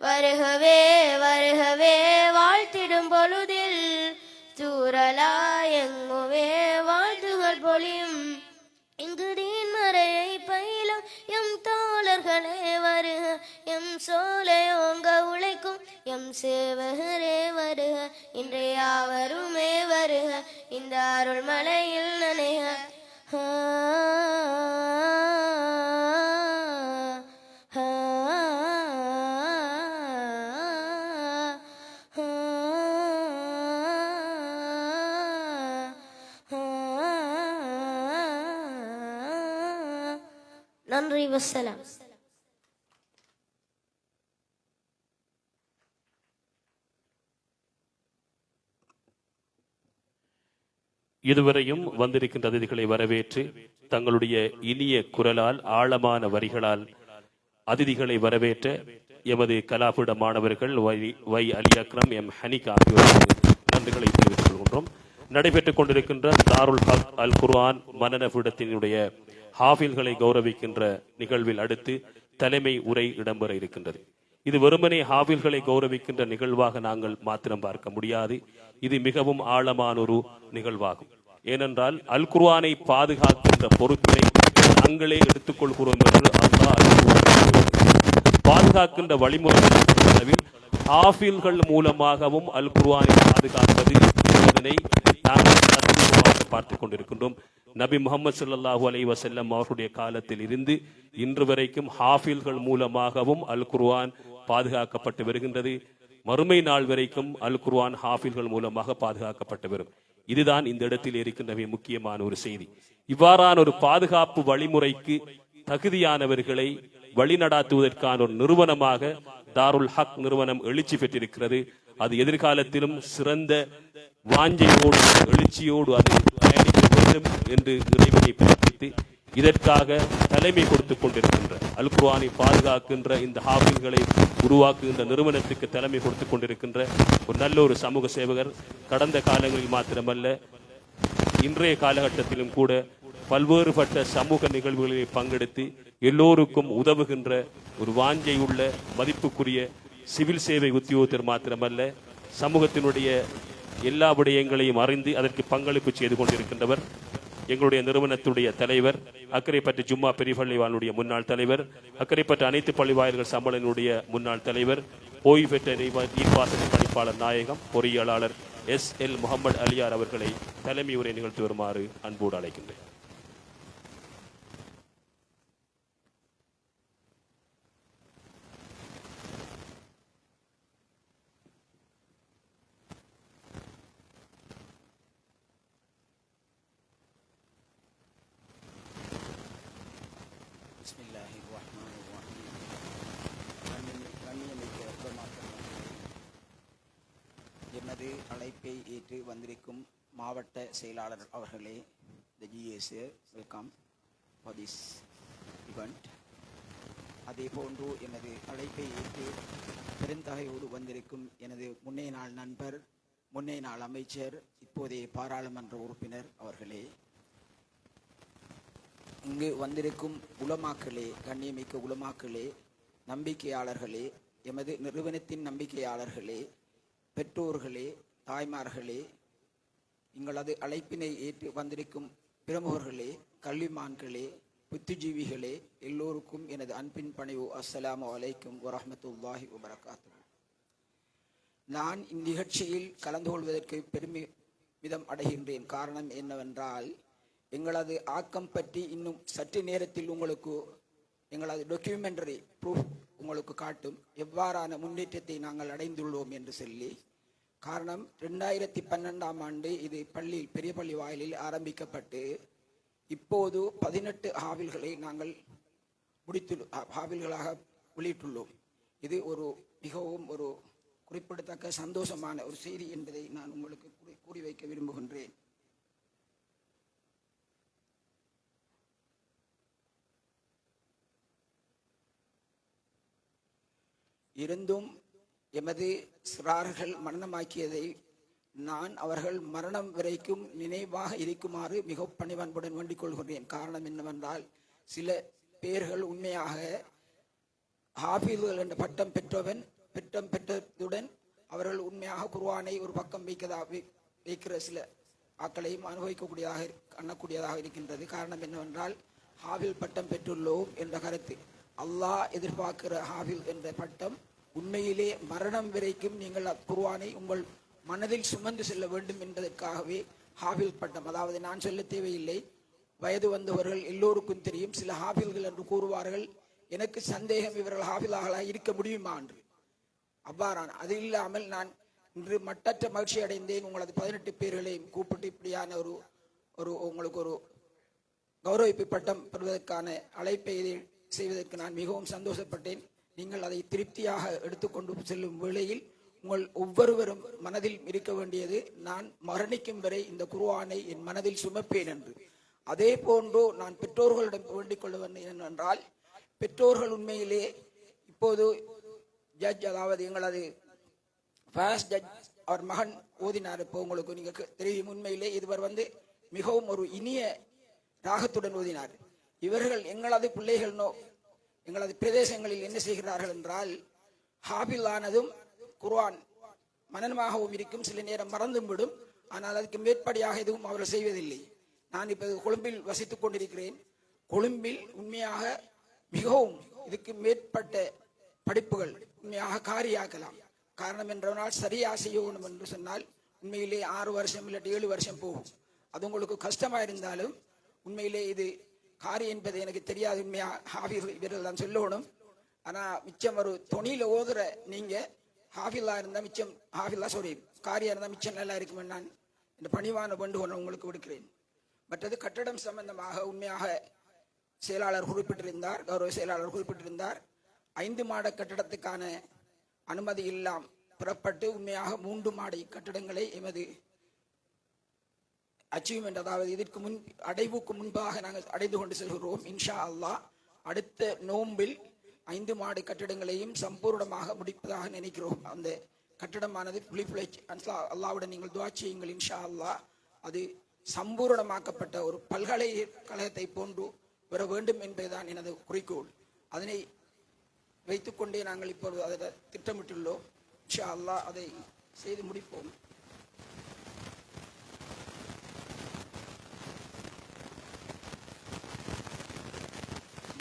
வருகவே வருகவே வாழ்த்திடும் பொழுதில் தூரலாய் எங்குமே வாழ்த்துகள் பொழியும் இங்கு தீன்மறையை பயிலும் எம் தோழர்களே வருக எம் சோலை ஓங்க உழைக்கும் எம் சேவகரே வருக இன்றைய யாவருமே வருக இந்த அருள் மலையில் நனைக நன்றி வஸ்ஸலாம். இதுவரையும் வந்திருக்கின்ற அதிதிகளை வரவேற்று தங்களுடைய இனிய குரலால் ஆழமான வரிகளால் அதிதிகளை வரவேற்ற எமது கலாபீட மாணவர்கள் வை அலி அக்ரம் எம் ஹனிக் ஆகியோருக்கு நன்றிகளை தெரிவித்துக் கொள்கின்றோம். நடைபெற்றுக் கொண்டிருக்கின்ற தாருல் ஹக் அல் குர்ஆன் மனன பீடத்தினுடைய ஹாஃபில்களை கௌரவிக்கின்ற நிகழ்வில் அடுத்து தலைமை உரை இடம்பெற இருக்கின்றது. இது வெறுமனே ஹாஃபில்களை கௌரவிக்கின்ற நிகழ்வாக நாங்கள் மாத்திரம் பார்க்க முடியாது. இது மிகவும் ஆழமான ஒரு நிகழ்வாகும். ஏனென்றால் அல் குர்ஆனை பாதுகாக்கின்ற பொறுப்பினை நாங்களே எடுத்துக்கொள்கிறோம் என்று அல்லாஹ் பாதுகாக்கின்ற வழிமுறைகளில் ஹாஃபில்கள் மூலமாகவும் அல் குர்ஆனை பாதுகாப்பது என்பதனை நாங்கள் தத்துவமாக பார்த்துக் கொண்டிருக்கின்றோம். நபி முகமது ஸல்லல்லாஹு அலைஹி வஸல்லம் அவருடைய காலத்தில் இருந்து இன்று வரைக்கும் ஹாஃபில்கள் மூலமாகவும் அல் குர்ஆன் பாதுகாக்கப்பட்டு வருகின்றது. மறுமை நாள் வரைக்கும் அல் குர்ஆன் ஹாஃபில்கள் மூலமாக பாதுகாக்கப்பட்டு வரும். இதுதான் இந்த இடத்தில் இருக்கின்ற முக்கியமான ஒரு செய்தி. இவ்வாறான ஒரு பாதுகாப்பு வழிமுறைக்கு தகுதியானவர்களை வழிநடாத்துவதற்கான ஒரு நிறுவனமாக தாருல் ஹக் நிறுவனம் எழுச்சி பெற்றிருக்கிறது. அது எதிர்காலத்திலும் சிறந்த வாஞ்சையோடு எழுச்சியோடு அது பயணிக்க வேண்டும் என்று இறைவனை பிரார்த்தித்து இதற்காக தலைமை கொடுத்துக் கொண்டிருக்கின்ற அல் குர்ஆனை பாதுகாக்கின்ற இந்த ஹாஃபில்களை உருவாக்குகின்ற நிறுவனத்துக்கு தலைமை கொடுத்துக் கொண்டிருக்கின்ற ஒரு நல்ல ஒரு சமூக சேவகர். கடந்த காலங்களில் மாத்திரமல்ல இன்றைய காலகட்டத்திலும் கூட பல்வேறுபட்ட சமூக நிகழ்வுகளில் பங்கெடுத்து எல்லோருக்கும் உதவுகின்ற ஒரு வாஞ்சை உள்ள மதிப்புக்குரிய சிவில் சேவை உத்தியோகத்தர் மாத்திரமல்ல சமூகத்தினுடைய எல்லா விடயங்களையும் அறிந்து அதற்கு பங்களிப்பு செய்து கொண்டிருக்கின்றவர். எங்களுடைய நிறுவனத்துடைய தலைவர், அக்கரைப்பற்று ஜும்மா பெரியபள்ளிவாளுடைய முன்னாள் தலைவர், அக்கரைப்பற்று அனைத்து பள்ளிவாயல்கள் சம்மேளனுடைய முன்னாள் தலைவர், ஓய்வு பெற்ற நீர்ப்பாசன பணிப்பாளர் நாயகம் பொறியியலாளர் SL முகமது அலியார் அவர்களை தலைமை உரை நிகழ்த்தி வருமாறு அன்போடு அழைக்கின்றேன். பிஸ்மில்லாஹிர் ரஹ்மானிர் ரஹீம். கண்ணியமிக்க உலமாக்கள் எமது அழைப்பை ஏற்று வந்திருக்கும் மாவட்ட செயலாளர் அவர்களே, the GS welcome for this event. அதே போன்று எனது அழைப்பை ஏற்று பெருந்தகையோடு வந்திருக்கும் எனது முன்னைய நாள் நண்பர், முன்னைய நாள் அமைச்சர், இப்போதைய பாராளுமன்ற உறுப்பினர் அவர்களே, இங்கு வந்திருக்கும் உலமாக்களே, கண்ணியமிக்க உலமாக்களே, நம்பிக்கையாளர்களே, எமது நிறுவனத்தின் நம்பிக்கையாளர்களே, பெற்றோர்களே, தாய்மார்களே, எங்களது அழைப்பினை ஏற்று வந்திருக்கும் பிரமுகர்களே, கல்விமான்களே, புத்திஜீவிகளே, எல்லோருக்கும் எனது அன்பின் பணிவு அஸ்ஸலாமு அலைக்கும் வரஹ்மத்துல்லாஹி வபரகாத்துஹு. நான் இந்நிகழ்ச்சியில் கலந்து கொள்வதற்கு பெருமிதம் அடைகின்றேன். காரணம் என்னவென்றால், எங்களது ஆக்கம் பற்றி இன்னும் சற்று நேரத்தில் உங்களுக்கு எங்களது டாக்குமெண்டரி ப்ரூஃப் உங்களுக்கு காட்டும், எவ்வாறான முன்னேற்றத்தை நாங்கள் அடைந்துள்ளோம் என்று சொல்லி. காரணம், 2012ஆம் ஆண்டு இது பள்ளியில், பெரிய பள்ளி வாயிலில் ஆரம்பிக்கப்பட்டு இப்போது 18 ஹாவில்களை நாங்கள் ஹாவில்களாக வெளியிட்டுள்ளோம். இது ஒரு மிகவும் ஒரு குறிப்பிடத்தக்க சந்தோஷமான ஒரு செய்தி என்பதை நான் உங்களுக்கு கூறி வைக்க விரும்புகின்றேன். இருந்தும் எமது சிறார்கள் மரணமாக்கியதை நான் அவர்கள் மரணம் வரைக்கும் நினைவாக இருக்குமாறு மிக பணிவன்புடன் வேண்டிக் கொள்கிறேன். காரணம் என்னவென்றால், சில பேர்கள் உண்மையாக ஹாஃபில்கள் என்ற பட்டம் பெற்றதுடன் அவர்கள் உண்மையாக குர்ஆனை ஒரு பக்கம் வைக்கிற சில ஆக்களையும் அனுபவிக்கக்கூடியதாக காணக்கூடியதாக இருக்கின்றது. காரணம் என்னவென்றால், ஹாஃபில் பட்டம் பெற்றுள்ளோம் என்ற கருத்து. அல்லாஹ் எதிர்பார்க்கிற ஹாஃபில் என்ற பட்டம் உண்மையிலே மரணம் வரைக்கும் நீங்கள் குர்ஆனை உங்கள் மனதில் சுமந்து செல்ல வேண்டும் என்பதற்காகவே ஹாஃபில் பட்டம். அதாவது நான் சொல்ல தேவையில்லை, வயது வந்தவர்கள் எல்லோருக்கும் தெரியும். சில ஹாஃபில்கள் என்று கூறுவார்கள், எனக்கு சந்தேகம் இவர்கள் ஹாஃபிலாக இருக்க முடியுமா என்று. அவ்வாறான அது இல்லாமல் நான் இன்று மட்டற்ற மகிழ்ச்சி அடைந்தேன். உங்களது 18 பேர்களையும் கூப்பிட்டு இப்படியான ஒரு உங்களுக்கு ஒரு கௌரவிப்பு பட்டம் பெறுவதற்கான அழைப்பை செய்வதற்கு நான் மிகவும் சந்தோஷப்பட்டேன். நீங்கள் அதை திருப்தியாக எடுத்துக்கொண்டு செல்லும் வேளையில் உங்கள் ஒவ்வொருவரும் மனதில் இருக்க வேண்டியது, நான் மரணிக்கும் வரை இந்த குர்ஆனை என் மனதில் சுமப்பேன் என்று. அதே போன்று நான் பெற்றோர்களிடம் வேண்டிக் கொள்ள வேண்டும் என்னவென்றால், பெற்றோர்கள் உண்மையிலே இப்போது ஜட்ஜ், அதாவது எங்களது ஃபர்ஸ்ட் ஜட்ஜ், அவர் மகன் ஓதினார். இப்போ உங்களுக்கு நீங்க தெரியும், உண்மையிலே இதுவர் மிகவும் ஒரு இனிய ராகத்துடன் ஓதினார். இவர்கள் எங்களது பிள்ளைகள் எங்களது பிரதேசங்களில் என்ன செய்கிறார்கள் என்றால், ஹாபில் ஆனதும் குர்ஆன் மனனமாகவும் இருக்கும், சில நேரம் மறந்தும் விடும். ஆனால் அதுக்கு மேற்படியாக எதுவும் அவர்கள் செய்வதில்லை. நான் இப்போது கொழும்பில் வசித்துக் கொண்டிருக்கிறேன். கொழும்பில் உண்மையாக மிகவும் இதுக்கு மேற்பட்ட படிப்புகள் உண்மையாக காரியாக்கலாம். காரணம் என்றால், சரியாக செய்யணும் என்று சொன்னால் உண்மையிலே 6 வருஷம் இல்லாட்டி 7 வருஷம் போகும். அது உங்களுக்கு கஷ்டமாக இருந்தாலும் உண்மையிலே இது காரி என்பது எனக்கு தெரியாது. உண்மையாக ஹாஃபில் இவர்கள் தான் சொல்லணும். ஆனால் மிச்சம் ஒரு தொனியில் ஓதுற நீங்க ஹாஃபிலா இருந்தால் மிச்சம், ஹாஃபிலா காரியா இருந்தால் மிச்சம் நல்லா இருக்குமென்னு நான் இந்த பணிவான வேண்டுகோளை உங்களுக்கு விடுக்கிறேன். மற்றது கட்டடம் சம்பந்தமாக உண்மையாக செயலாளர் குறிப்பிட்டிருந்தார், கௌரவ செயலாளர் குறிப்பிட்டிருந்தார். 5 மாட கட்டடத்துக்கான அனுமதி எல்லாம் புறப்பட்டு உண்மையாக 3 மாடி கட்டடங்களை எமது அச்சீவ்மெண்ட், அதாவது இதற்கு அடைவுக்கு முன்பாக நாங்கள் அடைந்து கொண்டு செல்கிறோம். இன்ஷா அல்லாஹ் அடுத்த நோம்பில் 5 மாடி கட்டிடங்களையும் சம்பூர்ணமாக முடிப்பதாக நினைக்கிறோம். அந்த கட்டிடமானது அல்லாவுடன் நீங்கள் துஆ செய்யுங்கள். இன்ஷா அல்லாஹ் அது சம்பூர்ணமாக்கப்பட்ட ஒரு பல்கலைக்கழகத்தை போன்று வர வேண்டும் என்பதுதான் எனது குறிக்கோள். அதனை வைத்துக்கொண்டே நாங்கள் இப்பொழுது அதை திட்டமிட்டுள்ளோம். இன்ஷா அல்லாஹ் அதை செய்து முடிப்போம்.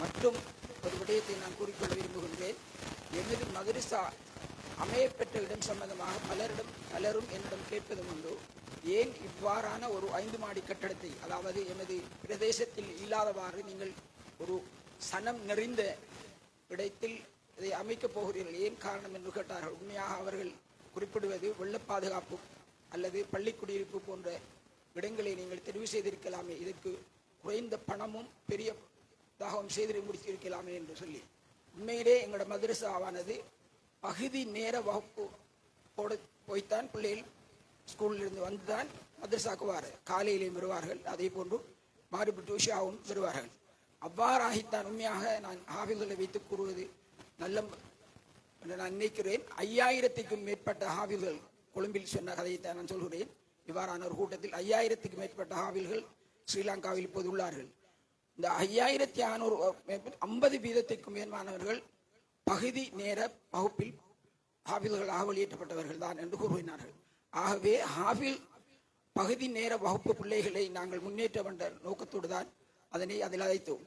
மற்றும் ஒரு விடயத்தை நான் கூறிக்கொள்ள விரும்புகின்றேன். எமது மதரசா அமையப்பெற்ற இடம் சம்பந்தமாக பலரும் என்னிடம் கேட்பதும் உண்டு, ஏன் இவ்வாறான ஒரு 5 மாடி கட்டடத்தை, அதாவது எமது பிரதேசத்தில் இல்லாதவாறு நீங்கள் ஒரு சனம் நிறைந்த இடத்தில் இதை அமைக்கப் போகிறீர்கள், ஏன் காரணம் என்று கேட்டார்கள். உண்மையாக அவர்கள் குறிப்பிடுவது வெள்ள பாதுகாப்பு அல்லது பள்ளி குடியிருப்பு போன்ற இடங்களை நீங்கள் தெரிவு செய்திருக்கலாமே, இதற்கு குறைந்த பணமும் பெரிய தாகம் செய்து முடித்திருக்கலாமே என்று சொல்லி. உண்மையிலே எங்களோட மதரசாவானது பகுதி நேர வகுப்பு போய்த்தான் பிள்ளைகள் ஸ்கூலில் இருந்து வந்துதான் மதரசாக்கு வார காலையிலேயும் வருவார்கள், அதே போன்று மாறுபட்டு உஷாவும் வருவார்கள். அவ்வாறாகித்தான் உண்மையாக நான் ஹாஃபில்களை வைத்துக் கூறுவது நல்ல என்று நான் நினைக்கிறேன். 5000க்கும் மேற்பட்ட ஹாஃபில்கள் கொழும்பில் சொன்ன கதையைத்தான் நான் சொல்கிறேன். இவ்வாறான ஒரு கூட்டத்தில் 5000க்கும் மேற்பட்ட ஹாஃபில்கள் ஸ்ரீலங்காவில் இப்போது உள்ளார்கள். இந்த 5600 50% மேற்பட்டவர்கள் பகுதி நேர வகுப்பில் ஹாஃபில்களாக வெளியேற்றப்பட்டவர்கள் தான் என்று கூறுகிறார்கள். ஆகவே ஹாஃபில் பகுதி நேர வகுப்பு பிள்ளைகளை நாங்கள் முன்னேற்ற வேண்ட நோக்கத்தோடு தான் அதில் அழைத்தோம்.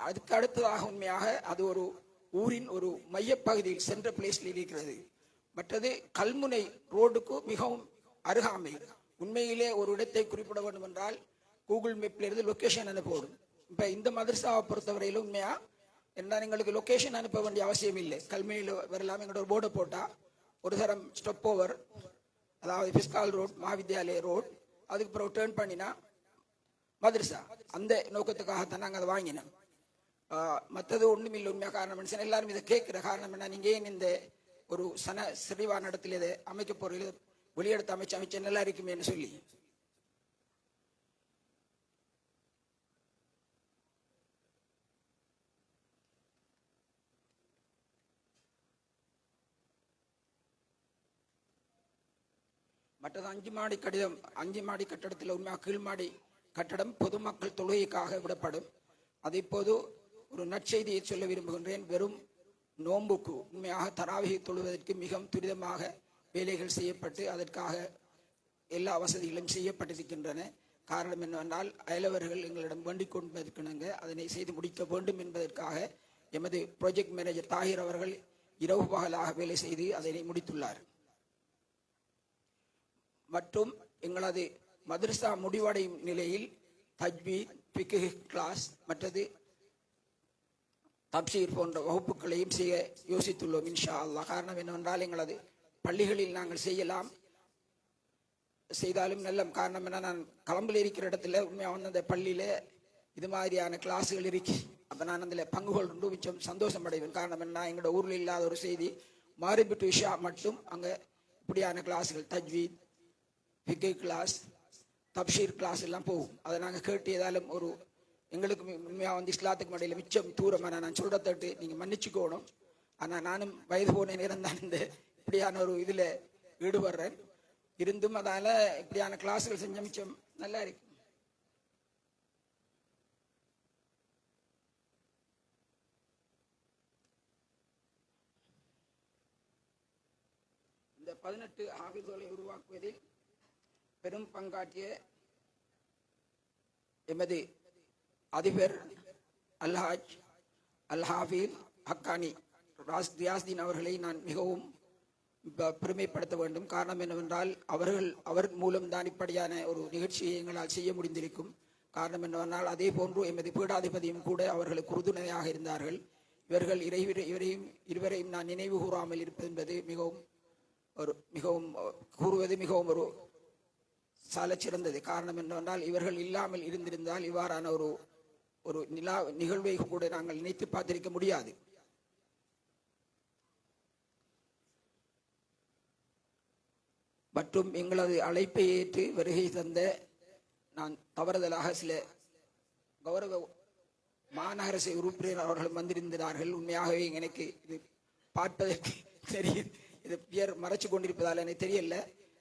அதுக்கு அடுத்ததாக உண்மையாக அது ஒரு ஊரின் ஒரு மையப்பகுதியில் சென்ற பிளேஸில் இருக்கிறது. மற்றது கல்முனை ரோடுக்கு மிகவும் அருகாமை. உண்மையிலே ஒரு இடத்தை குறிப்பிட வேண்டும் என்றால் கூகுள் மேப்ல இருந்து லொக்கேஷன் அனுப்பப்படும். இப்போ இந்த மதரசாவை பொறுத்தவரையிலும் உண்மையா என்ன எங்களுக்கு லொக்கேஷன் அனுப்ப வேண்டிய அவசியம் இல்லை. கல்முனையில் வரலாம், எங்களோட ஒரு போர்டை போட்டால் ஒரு தரம் ஸ்டெப் ஓவர், அதாவது பிஸ்கால் ரோட் மகாவித்யாலய ரோட், அதுக்கு பிறகு டேர்ன் பண்ணினா மதரசா. அந்த நோக்கத்துக்காகத்தான் நாங்கள் அதை வாங்கினோம். மற்றது ஒன்றும் இல்லை. உண்மையாக காரணம் எல்லாரும் இதை கேட்குற காரணம் என்ன, நீங்கள் ஏன் இந்த ஒரு சிறிவான இடத்துல இதை அமைக்க போகிற வெளியெடுத்து அமைச்சா நல்லா இருக்குமேன்னு சொல்லி. மற்றது 5 மாடி கட்டிடம், 5 மாடி கட்டடத்தில் உண்மையாக கீழ்மாடி கட்டடம் பொதுமக்கள் தொழுகைக்காக விடப்படும். அதை இப்போது ஒரு நற்செய்தியை சொல்ல விரும்புகின்றேன். வெறும் நோன்புக்கு உண்மையாக தராவிகை தொழுவதற்கு மிகவும் துரிதமாக வேலைகள் செய்யப்பட்டு அதற்காக எல்லா வசதிகளும் செய்யப்பட்டிருக்கின்றன. காரணம் என்னவென்றால் அயலவர்கள் எங்களிடம் வேண்டிக் கொண்டிருக்கிறாங்க, அதனை செய்து முடிக்க வேண்டும் என்பதற்காக எமது ப்ராஜெக்ட் மேனேஜர் தாகிர் அவர்கள் இரவு பகலாக வேலை செய்து அதனை முடித்துள்ளார். மற்றும் எங்களது மதரசா முடிவடையும் நிலையில் தஜ்வீத், ஃபிக்ஹ் கிளாஸ், மற்றது தப்சீர் போன்ற வகுப்புகளையும் செய்ய யோசித்துள்ளோம் இன்ஷா அல்லாஹ். காரணம் என்னவென்றால் எங்களது பள்ளிகளில் நாங்கள் செய்தாலும் நல்ல. காரணம் என்ன, நான் களம்பில் இருக்கிற இடத்துல உண்மையாக வந்து அந்த பள்ளியில் இது மாதிரியான கிளாஸுகள் இருக்கு. அப்போ நான் அதில் பங்குகள் ரொம்ப மிச்சம் சந்தோஷம் அடைவேன். காரணம் என்ன, எங்களோட ஊரில் இல்லாத ஒரு செய்தி மாரிபிட்டு விஷா மட்டும் அங்கே இப்படியான கிளாஸுகள் தஜ்வீத், ஃபிக்ஹ் கிளாஸ், தப்சீர் கிளாஸ் எல்லாம் போகும். அதை நாங்கள் கேட்டு ஏதாலும் ஒரு எங்களுக்கு உண்மையாக வந்து இஸ்லாத்துக்கு மடையில் மிச்சம் தூரமான நான் சொல்கிறதட்டு நீங்கள் மன்னிச்சுக்கோணும். ஆனால் நானும் வயது போன நேரம் தான் இந்த இப்படியான ஒரு இதில் ஈடுபடுறேன். இருந்தும் அதால் இப்படியான கிளாஸுகள் செஞ்ச மிச்சம் நல்லா இருக்கு. இந்த 18 ஆபிதுகளை உருவாக்குவதில் பெரும் பங்காற்றிய எமது அதிபர் அல்ஹாஜ் அல்ஹாஃபில் ஹக்கானி ரியாஸ்தீன் அவர்களை நான் மிகவும் பெருமைப்படுத்த வேண்டும். காரணம் என்னவென்றால் அவர் மூலம்தான் இப்படியான ஒரு நிகழ்ச்சியை எங்களால் செய்ய முடிந்திருக்கும். காரணம் என்னவென்றால் அதே போன்று எமது பீடாதிபதியும் கூட அவர்களுக்கு உறுதுணையாக இருந்தார்கள். இவர்கள் இருவரையும் நான் நினைவு கூறாமல் இருப்பது என்பது மிகவும் ஒரு சாலச் சிறந்தது. காரணம் என்னவென்றால் இவர்கள் இல்லாமல் இருந்திருந்தால் இவ்வாறான ஒரு நிகழ்வை கூட நாங்கள் நினைத்து பார்த்திருக்க முடியாது. மற்றும் எங்களது அழைப்பை ஏற்று வருகை தந்த நான் தவறுதலாக சில கௌரவ மாநகர சபை உறுப்பினர் அவர்கள் வந்திருந்தார்கள். உண்மையாகவே எனக்கு இது பார்ப்பதற்கு தெரியும், இது பேர் மறைச்சு கொண்டிருப்பதால் எனக்கு தெரியல.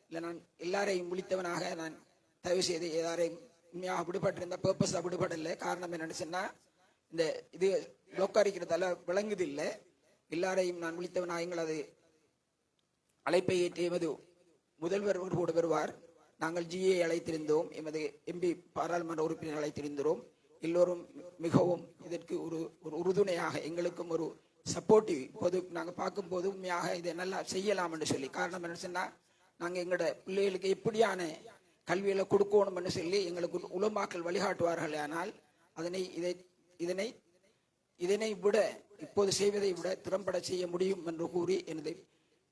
இல்லை, நான் எல்லாரையும் விழித்தவனாக நான் தயவு செய்து எல்லாரையும் உண்மையாக விடுபட்டிருந்த பர்பஸாக விடுபடலை. காரணம் என்னென்னு சொன்னால் இந்த இது பிளாக் அடிக்கிறதால விளங்குது இல்லை. எல்லாரையும் நான் விழித்தவனாக எங்களது அழைப்பை ஏற்று எமது முதல்வர் கூட வருவார். நாங்கள் ஜிஏ அழைத்திருந்தோம், எமது எம்பி பாராளுமன்ற உறுப்பினர் அழைத்திருந்தோம். எல்லோரும் மிகவும் இதற்கு ஒரு உறுதுணையாக எங்களுக்கும் ஒரு சப்போர்ட்டிவ். இப்போது நாங்கள் பார்க்கும்போது உண்மையாக இதை நல்லா செய்யலாம் என்று சொல்லி. காரணம் என்ன சொன்னால் நாங்கள் எங்களோட பிள்ளைகளுக்கு எப்படியான கல்வியில் கொடுக்கணும்னு சொல்லி எங்களுக்கு உலமாக்கள் வழிகாட்டுவார்கள். ஆனால் இதனை விட இப்போது செய்வதை விட திறம்பட செய்ய முடியும் என்று கூறி எனது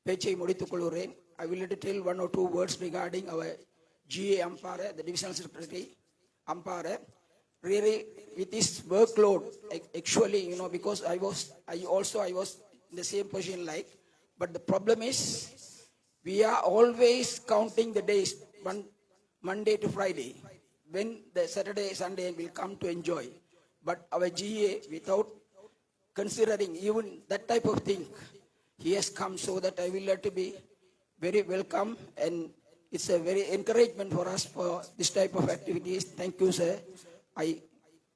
பேச்சை முடித்துக் கொள்கிறேன். I will tell 1 or 2 words regarding our GA Ampara, the Divisional Secretary Ampara. really with this workload, actually, because I was in the same position but the problem is we are always counting the days, Monday to Friday, when the Saturday, Sunday will come to enjoy. But our GA, without considering even that type of thing, he has come, so that I will like to be very welcome, and it's a very encouragement for us for this type of activities. Thank you, sir. I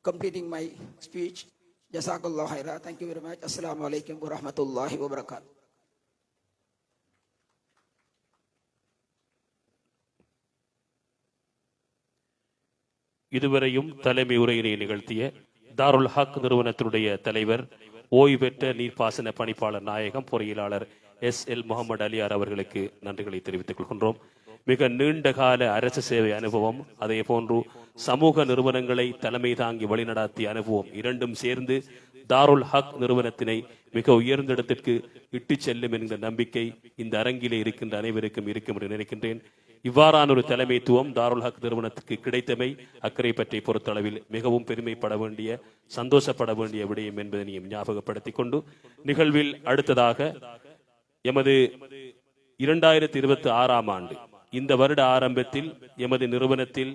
completing my speech. Jazakallah khaira. Thank you very much. Assalamu alaikum wa rahmatullahi wa barakatuh. இதுவரையும் தலைமை உரையினை நிகழ்த்திய தாருல் ஹக் நிறுவனத்தினுடைய தலைவர், ஓய்வு பெற்ற நீர்ப்பாசன பணிப்பாளர் நாயகம் பொறியியலாளர் SL முகமது அலியார் அவர்களுக்கு நன்றிகளை தெரிவித்துக் கொள்கின்றோம். மிக நீண்ட கால அரசு சேவை அனுபவம், அதே போன்று சமூக நிறுவனங்களை தலைமை தாங்கி வழிநடாத்திய அனுபவம் இரண்டும் சேர்ந்து தாருல் ஹக் நிறுவனத்தினை மிக உயர்ந்த இடத்திற்கு இட்டு செல்லும் என்கிற நம்பிக்கை இந்த அரங்கிலே இருக்கின்ற அனைவருக்கும் இருக்கும் என்று நினைக்கின்றேன். இவ்வாறான ஒரு தலைமைத்துவம் தாருல் ஹக் நிறுவனத்துக்கு கிடைத்தமை அக்கறை பற்றி பொறுத்தளவில் மிகவும் பெருமைப்பட வேண்டிய, சந்தோஷப்பட வேண்டிய விடயம் என்பதனையும் ஞாபகப்படுத்திக் கொண்டு நிகழ்வில் அடுத்ததாக எமது 2026 ஆண்டு இந்த வருட ஆரம்பத்தில் எமது நிறுவனத்தில்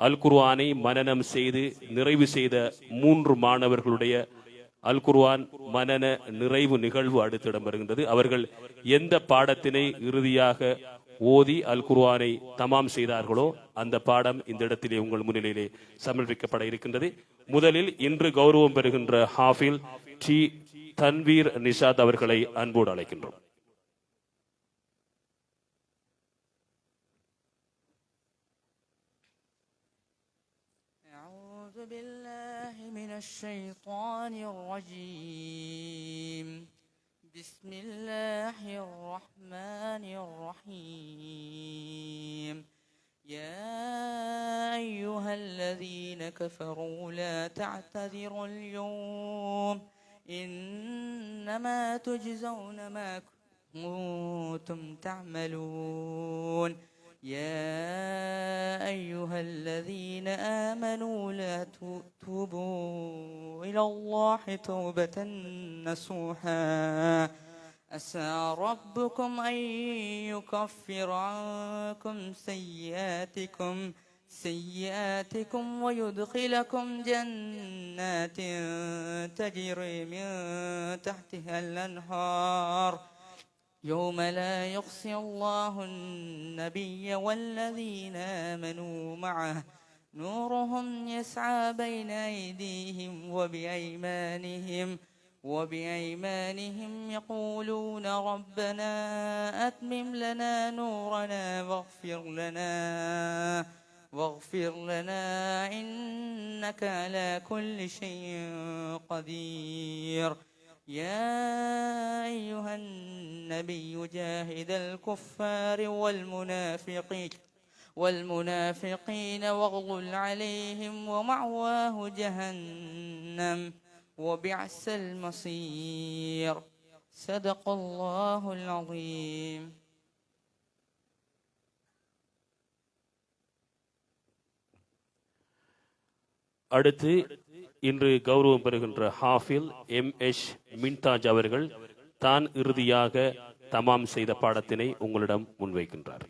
அல் குர்ஆனை மனனம் செய்து நிறைவு செய்த 3 மாணவர்களுடைய அல் குர்ஆன் மனன நிறைவு நிகழ்வு அடுத்து இடம்பெறுகின்றது. அவர்கள் எந்த பாடத்தினை இறுதியாக ஓதி அல் குர்ஆனை தமாம் செய்தார்களோ அந்த பாடம் இந்த இடத்திலே உங்கள் முன்னிலையிலே சமர்ப்பிக்கப்பட இருக்கின்றது. முதலில் இன்று கௌரவம் பெறுகின்ற ஹாஃபில் டி தன்வீர் நிஷாத் அவர்களை அன்போடு அழைக்கின்றோம். أعوذ بالله من الشيطان الرجيم. بسم الله الرحمن الرحيم. يا أيها الذين كفروا لا تعتذروا اليوم إنما تجزون ما كنتم تعملون. يا أيها الذين آمنوا لا توبوا إلى الله توبة نصوحا عسى ربكم أن يكفر عنكم سيئاتكم ويدخلكم جنات تجري من تحتها الأنهار يوم لا يخزي الله النبي والذين آمنوا معه نورهم يسعى بين أيديهم وبأيمانهم يقولون ربنا أتمم لنا نورنا واغفر لنا إنك على كل شيء قدير. يا أيها النبي جاهد الكفار والمنافقين واغلظ عليهم ومأواه جهنم وبئس المصير. صدق الله العظيم. அடுத்து இன்று கௌரவம் பெறுகின்ற ஹாஃபில் MH மின்தாஜ் அவர்கள் தான் இறுதியாக தமாம் செய்த பாடத்தினை உங்களிடம் முன்வைக்கின்றார்.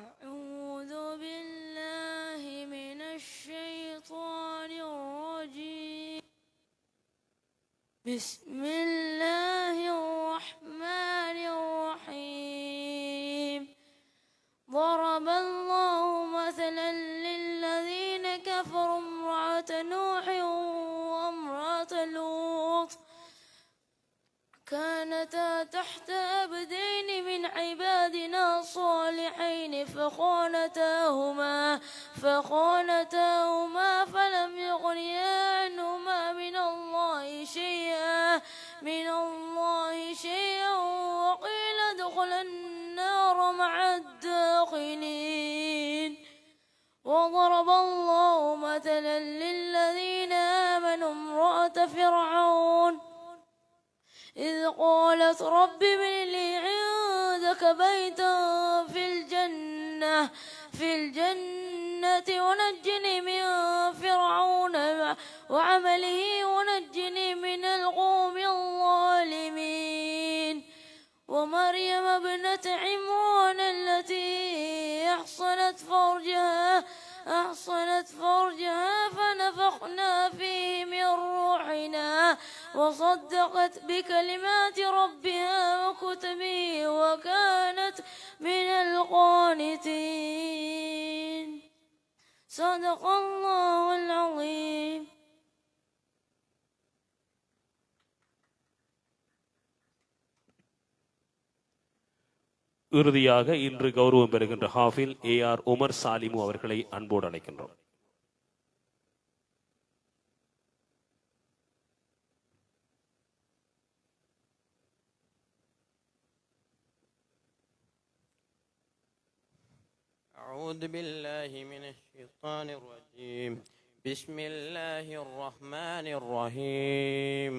أعوذ بالله من الشيطان الرجيم. بسم الله الرحمن الرحيم. ضرب الله مثلا للذين كفروا امرأة نوح وامرأة لوط كانتا تحت عبدين من عبادنا صالحين فخانتاهما فلم يغنيا عنهما من الله شيئا وقيل ادخلا النار مع الداخلين. وضرب الله مثلا للذين آمنوا امرأة فرعون إذ قال قالت رب ابن لي عندك بيتا في الجنة ونجني من فرعون وعمله ونجني من القوم الظالمين ومريم ابنة عمران التي أحصنت فرجها فنفخنا فيه من روحنا وصدقت بكلمات ربها وكتبه وكانت من القانتين صدق الله العظيم. இறுதியாக இன்று கௌரவம் பெறுகின்ற ஹாஃபில் ஏஆர் உமர் சாலிமு அவர்களை அன்போடு அழைக்கின்றோம். أعوذ بالله من الشيطان الرجيم. بسم الله الرحمن الرحيم.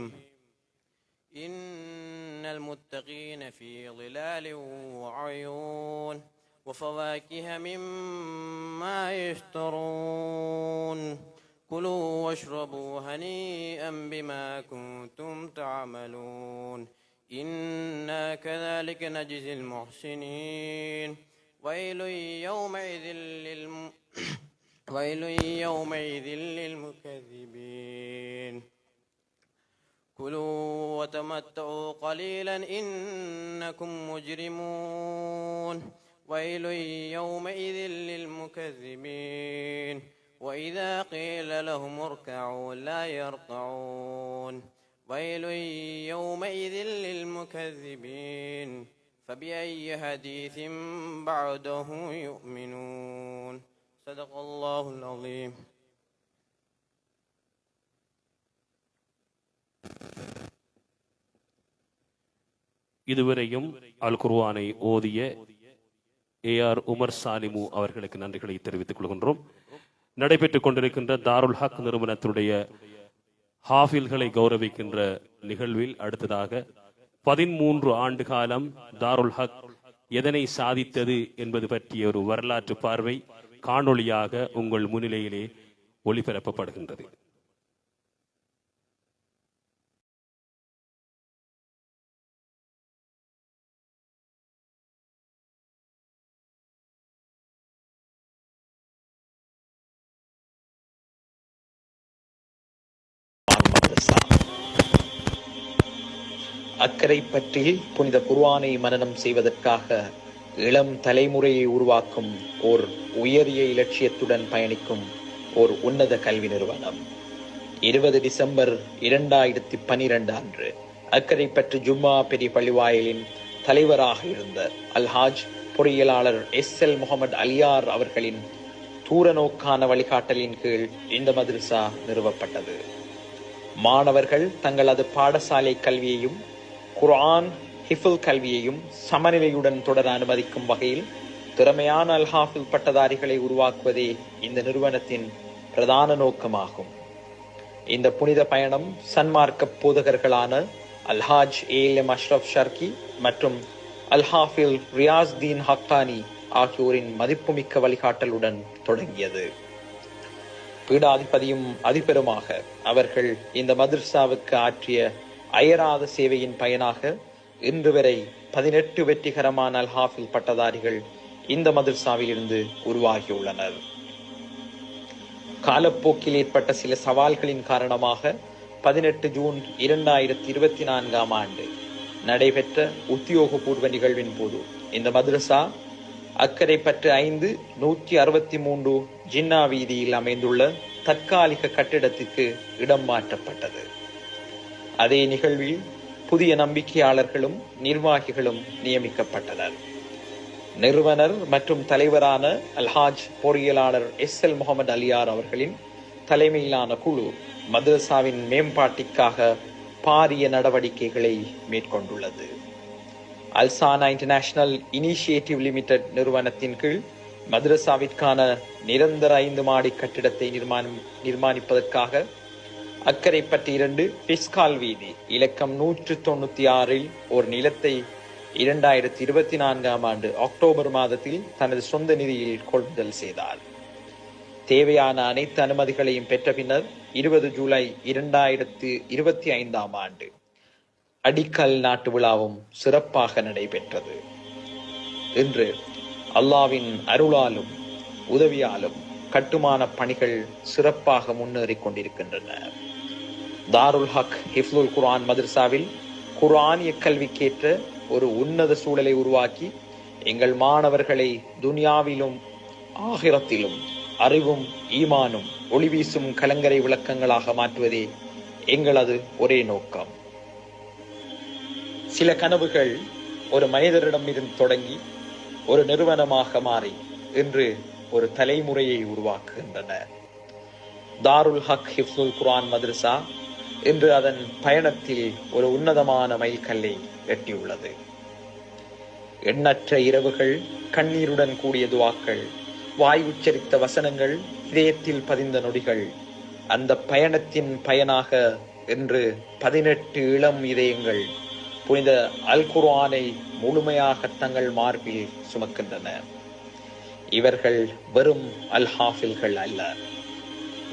إن المتقين في ظلال وعيون وفواكه مما يشترون كلوا واشربوا هنيئا بما كنتم تعملون إنا كذلك نجزي المحسنين ويل يومئذ للمكذبين كلوا وتمتعوا قليلا إنكم مجرمون ويل يومئذ للمكذبين وإذا قيل لهم اركعوا لا يركعون ويل يومئذ للمكذبين فبأي حديث بعده يؤمنون صدق الله العظيم. இதுவரையும் அல் குர்ஆனை ஓதிய ஏஆர் உமர் சாலிமு அவர்களுக்கு நன்றிகளை தெரிவித்துக் கொள்கின்றோம். நடைபெற்றுக் கொண்டிருக்கின்ற தாருல் ஹக் நிறுவனத்துடைய ஹாஃபில்களை கௌரவிக்கின்ற நிகழ்வில் அடுத்ததாக 13 ஆண்டு காலம் தாருல் ஹக் எதனை சாதித்தது என்பது பற்றிய ஒரு வரலாற்று பார்வை காணொளியாக உங்கள் முன்னிலையிலே ஒளிபரப்பப்படுகின்றது. அக்கரைப்பற்றில் புனித குர்ஆனை மனனம் செய்வதற்காக இளம் தலைமுறையை உருவாக்கும் ஓர் உயரிய இலட்சியத்துடன் பயணிக்கும் ஓர் உன்னத கல்வி நிறுவனம் 20 டிசம்பர் 2012 அன்று அக்கரைப்பற்று ஜும்மா பெரிய பள்ளிவாயலின் தலைவராக இருந்த அல்ஹாஜ் பொறியியலாளர் SL முகமது அலியார் அவர்களின் தூரநோக்கான வழிகாட்டலின் கீழ் இந்த மதரசா நிறுவப்பட்டது. மாணவர்கள் தங்களது பாடசாலை கல்வியையும் குர்ஆன் ஹிஃபுல் கல்வியையும் சமநிலையுடன் தொடர அனுமதிக்கும் வகையில் திறமையான அல்ஹாஃபில் பட்டதாரிகளை உருவாக்குவதே இந்த நிறுவனத்தின் பிரதான நோக்கமாகும். இந்த புனித பயணம் சன்மார்க்க போதகர்களான அல்ஹாஜ் ALM அஷ்ரப் ஷர்கி மற்றும் அல்ஹாஃபில் ரியாஸ் தீன் ஹக்கானி ஆகியோரின் மதிப்புமிக்க வழிகாட்டலுடன் தொடங்கியது. பீடாதிபதியும் அதிபருமாக அவர்கள் இந்த மதரசாவுக்கு ஆற்றிய அயராத சேவையின் பயனாக இன்று வரை 18 வெற்றிகரமான அல்ஹாஃபில் பட்டதாரிகள் இந்த மதரசாவில் இருந்து உருவாகியுள்ளனர். காலப்போக்கில் ஏற்பட்ட சில சவால்களின் காரணமாக 18 ஜூன் 2024 ஆண்டு நடைபெற்ற உத்தியோகபூர்வ நிகழ்வின் போது இந்த மதரசா அக்கரைப்பற்று 5 163 ஜின்னா வீதியில் அமைந்துள்ள தற்காலிக கட்டிடத்திற்கு இடம் மாற்றப்பட்டது. அதே நிகழ்வில் புதிய நம்பிக்கையாளர்களும் நிர்வாகிகளும் நியமிக்கப்பட்டனர். நிறுவனர் மற்றும் தலைவரான அல்ஹாஜ் பொறியியலாளர் SL முகமது அலியார் அவர்களின் தலைமையிலான குழு மதரசாவின் மேம்பாட்டிற்காக பாரிய நடவடிக்கைகளை மேற்கொண்டுள்ளது. அல்சானா இன்டர்நேஷனல் இனிஷியேட்டிவ் லிமிடெட் நிறுவனத்தின் கீழ் மதரசாவிற்கான நிரந்தர 5 மாடி கட்டிடத்தை நிர்மாணிப்பதற்காக அக்கரைப்பட்டி 2 பிஸ்கால் வீதி இலக்கம் 196 ஒரு நிலத்தை 2024 ஆண்டு அக்டோபர் மாதத்தில் தனது சொந்த நிதியில் கொள்முதல் செய்தார். தேவையான அனைத்து அனுமதிகளையும் பெற்ற பின்னர் 20 ஜூலை 2025 ஆண்டு அடிக்கல் நாட்டு விழாவும் சிறப்பாக நடைபெற்றது. இன்று அல்லாவின் அருளாலும் உதவியாலும் கட்டுமான பணிகள் சிறப்பாக முன்னேறிக் கொண்டிருக்கின்றன. தாருல் ஹக் ஹிஃப்லுல் குர்ஆன் மதர்சாவில் குர்ஆனிய கல்விக்கேற்ற ஒரு உன்னத சூழலை உருவாக்கி எங்கள் மாணவர்களை துனியாவிலும் ஆகிரத்திலும் அறிவும் ஈமானும் ஒளி வீசும் கலங்கரை விளக்கங்களாக மாற்றுவதே எங்களது ஒரே நோக்கம். சில கனவுகள் ஒரு மனிதரிடம் இருந்து தொடங்கி ஒரு நிறுவனமாக மாறி இன்று ஒரு தலைமுறையை உருவாக்குகின்றன. தாருல் ஹக் ஹிஃப்லுல் குர்ஆன் மதரசா இன்று அதன் பயணத்தில் ஒரு உன்னதமான மைல்கல்லை எட்டியுள்ளது. எண்ணற்ற இரவுகள், கண்ணீருடன் கூடிய துவாக்கள், வாய் உச்சரித்த வசனங்கள், இதயத்தில் பதிந்த நொடிகள், அந்த பயணத்தின் பயனாக இன்று 18 இளம் இதயங்கள் புனித அல் குர்ஆனை முழுமையாக தங்கள் மார்பில் சுமக்கின்றன. இவர்கள் வெறும் அல் ஹாஃபில்கள் அல்ல,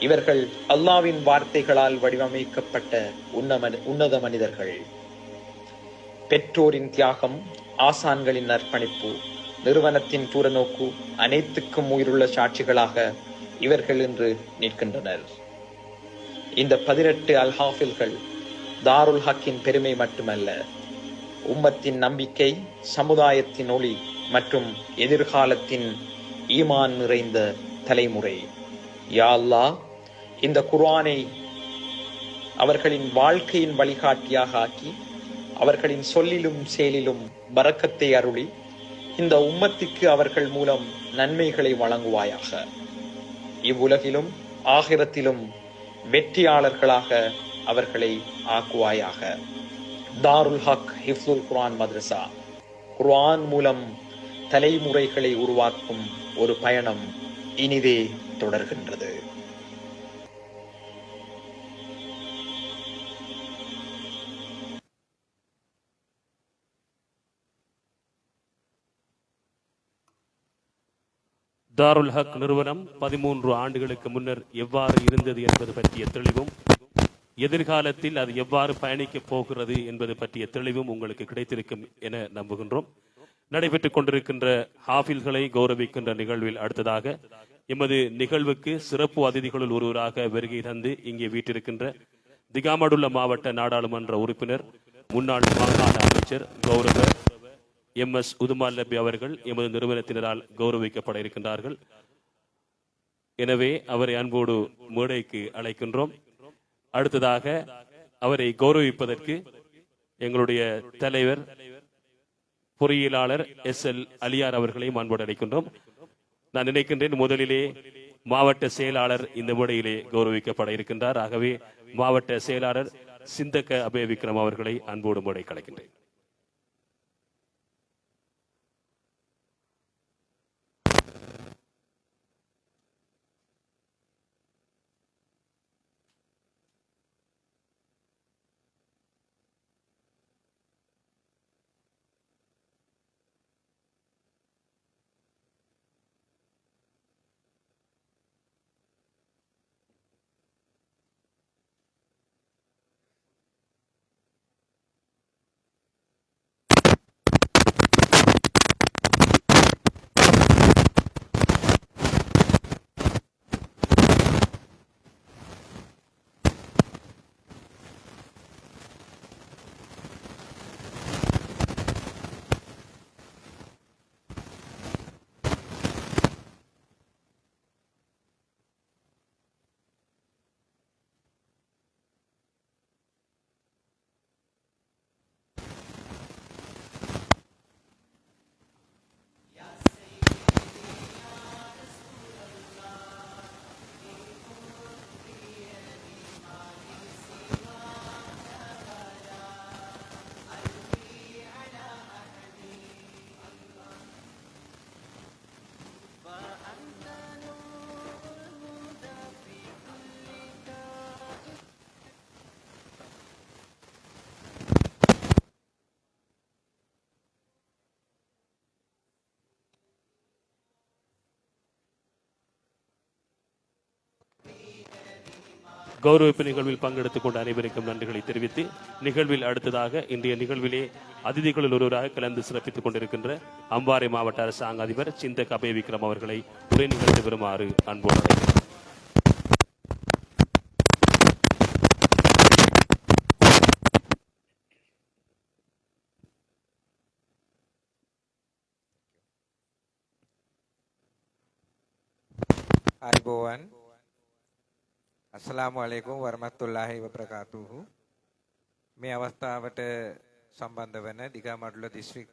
இவர்கள் அல்லாவின் வார்த்தைகளால் வடிவமைக்கப்பட்ட உன்னத மனிதர்கள். பெற்றோரின் தியாகம், ஆசான்களின் அர்ப்பணிப்பு, நிறுவனத்தின் தூரநோக்கு அனைத்துக்கும் உயிருள்ள சாட்சிகளாக இவர்கள் இன்று நிற்கின்றனர். இந்த 18 அல் ஹாஃபில்கள் தாருல் ஹக்கின் பெருமை மட்டுமல்ல, உம்மத்தின் நம்பிக்கை, சமுதாயத்தின் ஒளி மற்றும் எதிர்காலத்தின் ஈமான் நிறைந்த தலைமுறை. யா அல்லாஹ், இந்த குர்ஆனை அவர்களின் வாழ்க்கையின் வழிகாட்டியாக ஆக்கி அவர்களின் சொல்லிலும் செயலிலும் பரக்கத்தை அருளி இந்த உம்மத்திற்கு அவர்கள் மூலம் நன்மைகளை வழங்குவாயாக. இவ்வுலகிலும் ஆகிரத்திலும் வெற்றியாளர்களாக அவர்களை ஆக்குவாயாக. தாருல் ஹக் ஹிஃப்லுல் குர்ஆன் மதரசா குர்ஆன் மூலம் தலைமுறைகளை உருவாக்கும் ஒரு பயணம் இனிதே தொடர்கின்றது. தாருல் ஹக் நிறுவனம் 13 ஆண்டுகளுக்கு முன்னர் எவ்வாறு இருந்தது என்பது பற்றிய தெளிவும், எதிர்காலத்தில் அது எவ்வாறு பயணிக்கப் போகிறது என்பது பற்றிய தெளிவும் உங்களுக்கு கிடைத்திருக்கும் என நம்புகின்றோம். நடைபெற்றுக் கொண்டிருக்கின்ற ஹாஃபில்களை கௌரவிக்கின்ற நிகழ்வில் அடுத்ததாக எமது நிகழ்வுக்கு சிறப்பு அதிதிகளுள் ஒருவராக வருகை தந்து இங்கே வீட்டிருக்கின்ற திகாமடுள்ள மாவட்ட நாடாளுமன்ற உறுப்பினர், முன்னாள் மாகாண அமைச்சர் கௌரவ MS உதுமால் நபி அவர்கள் எமது நிறுவனத்தினரால் கௌரவிக்கப்பட இருக்கின்றார்கள். எனவே அவரை அன்போடு மேடைக்கு அழைக்கின்றோம். அடுத்ததாக அவரை கௌரவிப்பதற்கு எங்களுடைய தலைவர் பொறியியலாளர் SL அலியார் அவர்களையும் அன்போடு அழைக்கின்றோம். நான் நினைக்கின்றேன் முதலிலே மாவட்ட செயலாளர் இந்த மேடையிலே கௌரவிக்கப்பட இருக்கின்றார். ஆகவே மாவட்ட செயலாளர் சிந்தக்க அபய விக்ரம் அவர்களை அன்போடு மேடைக்கு அழைக்கின்றேன். கௌரவிப்பு நிகழ்வில் பங்கெடுத்துக் கொண்ட அனைவருக்கும் நன்றிகளை தெரிவித்து நிகழ்வில் அடுத்ததாக இன்றைய நிகழ்விலே அதிதிகளில் ஒருவராக கலந்து சிறப்பித்துக் கொண்டிருக்கின்ற அம்பாறை மாவட்ட அரசாங்க அதிபர் சிந்தக் அபய விக்ரம் அவர்களை உரை நிகழ்த்தி வருமாறு அன்போடு அழைக்கிறேன். අයිබෝවන් අස්සලාමු අලයිකුම් වරහමතුල්ලාහි වබරකාතුහු මේ අවස්ථාවට සම්බන්ධ වන දිගමඩුල්ල දිස්ත්‍රික්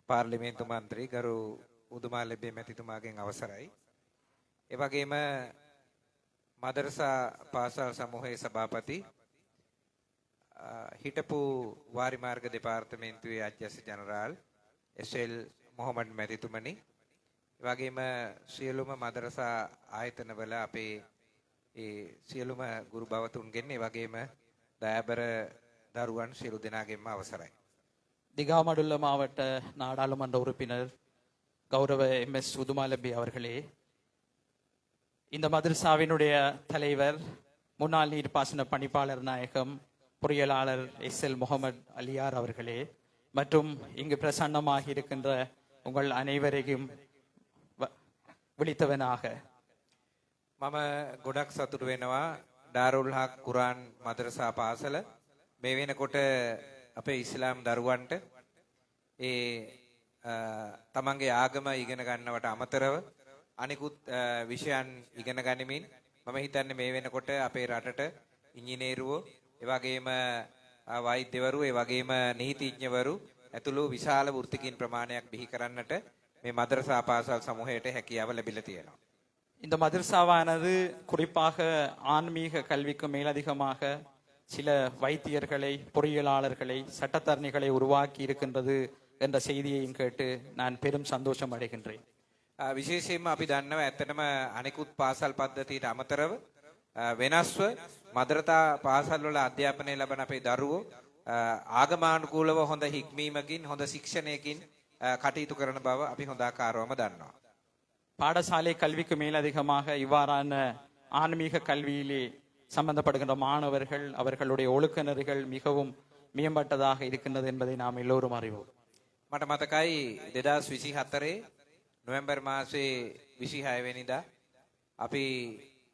පාර්ලිමේන්තු මන්ත්‍රී ගරු උදුමාලෙබ්බේ මැතිතුමාගෙන් අවසරයි. ඒ වගේම මදරසා පාසල් සමූහයේ සභාපති හිටපු වාරිමාර්ග දෙපාර්තමේන්තුවේ අධ්‍යක්ෂ ජනරාල් එස්.එල්. මොහමඩ් මැතිතුමනි, වගේම සියලුම මදරසා ආයතනවල අපේ ඒ සියලුම ගුරු භවතුන්ගෙන් ඒ වගේම දයාබර දරුවන් සියලු දෙනාගෙන්ම අවසරයි. திகாமடுல்ல மாவட்ட நாடாளுமன்ற உறுப்பினர் கௌரவ எம்.எஸ். உதுமாலபி அவர்களே, இந்த மதரசாவினுடைய தலைவர் முன்னாள் நீர்ப்பாசன பணிப்பாளர் நாயகம் பொறியியலாளர் எஸ்.எல். முகமது அலியார் அவர்களே, மற்றும் இங்கு பிரசன்னமாக இருக்கின்ற உங்கள் அனைவரையும் විලිතවනාக මම ගොඩක් සතුටු වෙනවා ඩාරුල් හක් කුරාන් මදරසා පාසල මේ වෙනකොට අපේ ඉස්ලාම් දරුවන්ට ඒ තමන්ගේ ආගම ඉගෙන ගන්නවට අමතරව අනිකුත් විෂයන් ඉගෙන ගනිමින් මම හිතන්නේ මේ වෙනකොට අපේ රටට ඉංජිනේරුවෝ ඒ වගේම වෛද්‍යවරු ඒ වගේම නීතිඥවරු ඇතුළු විශාල වෘත්තිකින් ප්‍රමාණයක් බිහි කරන්නට මේ මදරසා පාසල් සමූහයට හැකියාව ලැබිලා තියෙනවා. இந்த மதரசாவானது குறிப்பாக ஆன்மீக கல்விக்கு மேலதிகமாக சில வைத்தியர்களை, பொறியியலாளர்களை, சட்டத்தரணிகளை உருவாக்கி இருக்கின்றது என்ற செய்தியையும் கேட்டு நான் பெரும் சந்தோஷம் அடைகின்றேன். විශේෂයෙන්ම අපි දන්නවා ඇත්තටම අනිකුත් පාසල් පද්ධතියට අමතරව වෙනස්ව මදරසා පාසල් වල අධ්‍යාපනය ලබන අපේ දරුවෝ ආගමානුකූලව හොඳ හික්මීමකින් හොඳ ශික්ෂණයකින් කටයුතු කරන බව අපි හොඳාකාරවම දන්නවා. பாடசாலை கல்விக்கு மேலதிகமாக இவ்வாறான ஆன்மீக கல்வியிலே சம்பந்தப்படுகின்ற மாணவர்கள், அவர்களுடைய ஒழுக்க நெறிகள் மிகவும் மேம்பட்டதாக இருக்கின்றது என்பதை நாம் எல்லோரும் அறிவோம். මට මතකයි 2024 නොවැම්බර් මාසයේ 26 වෙනිදා අපි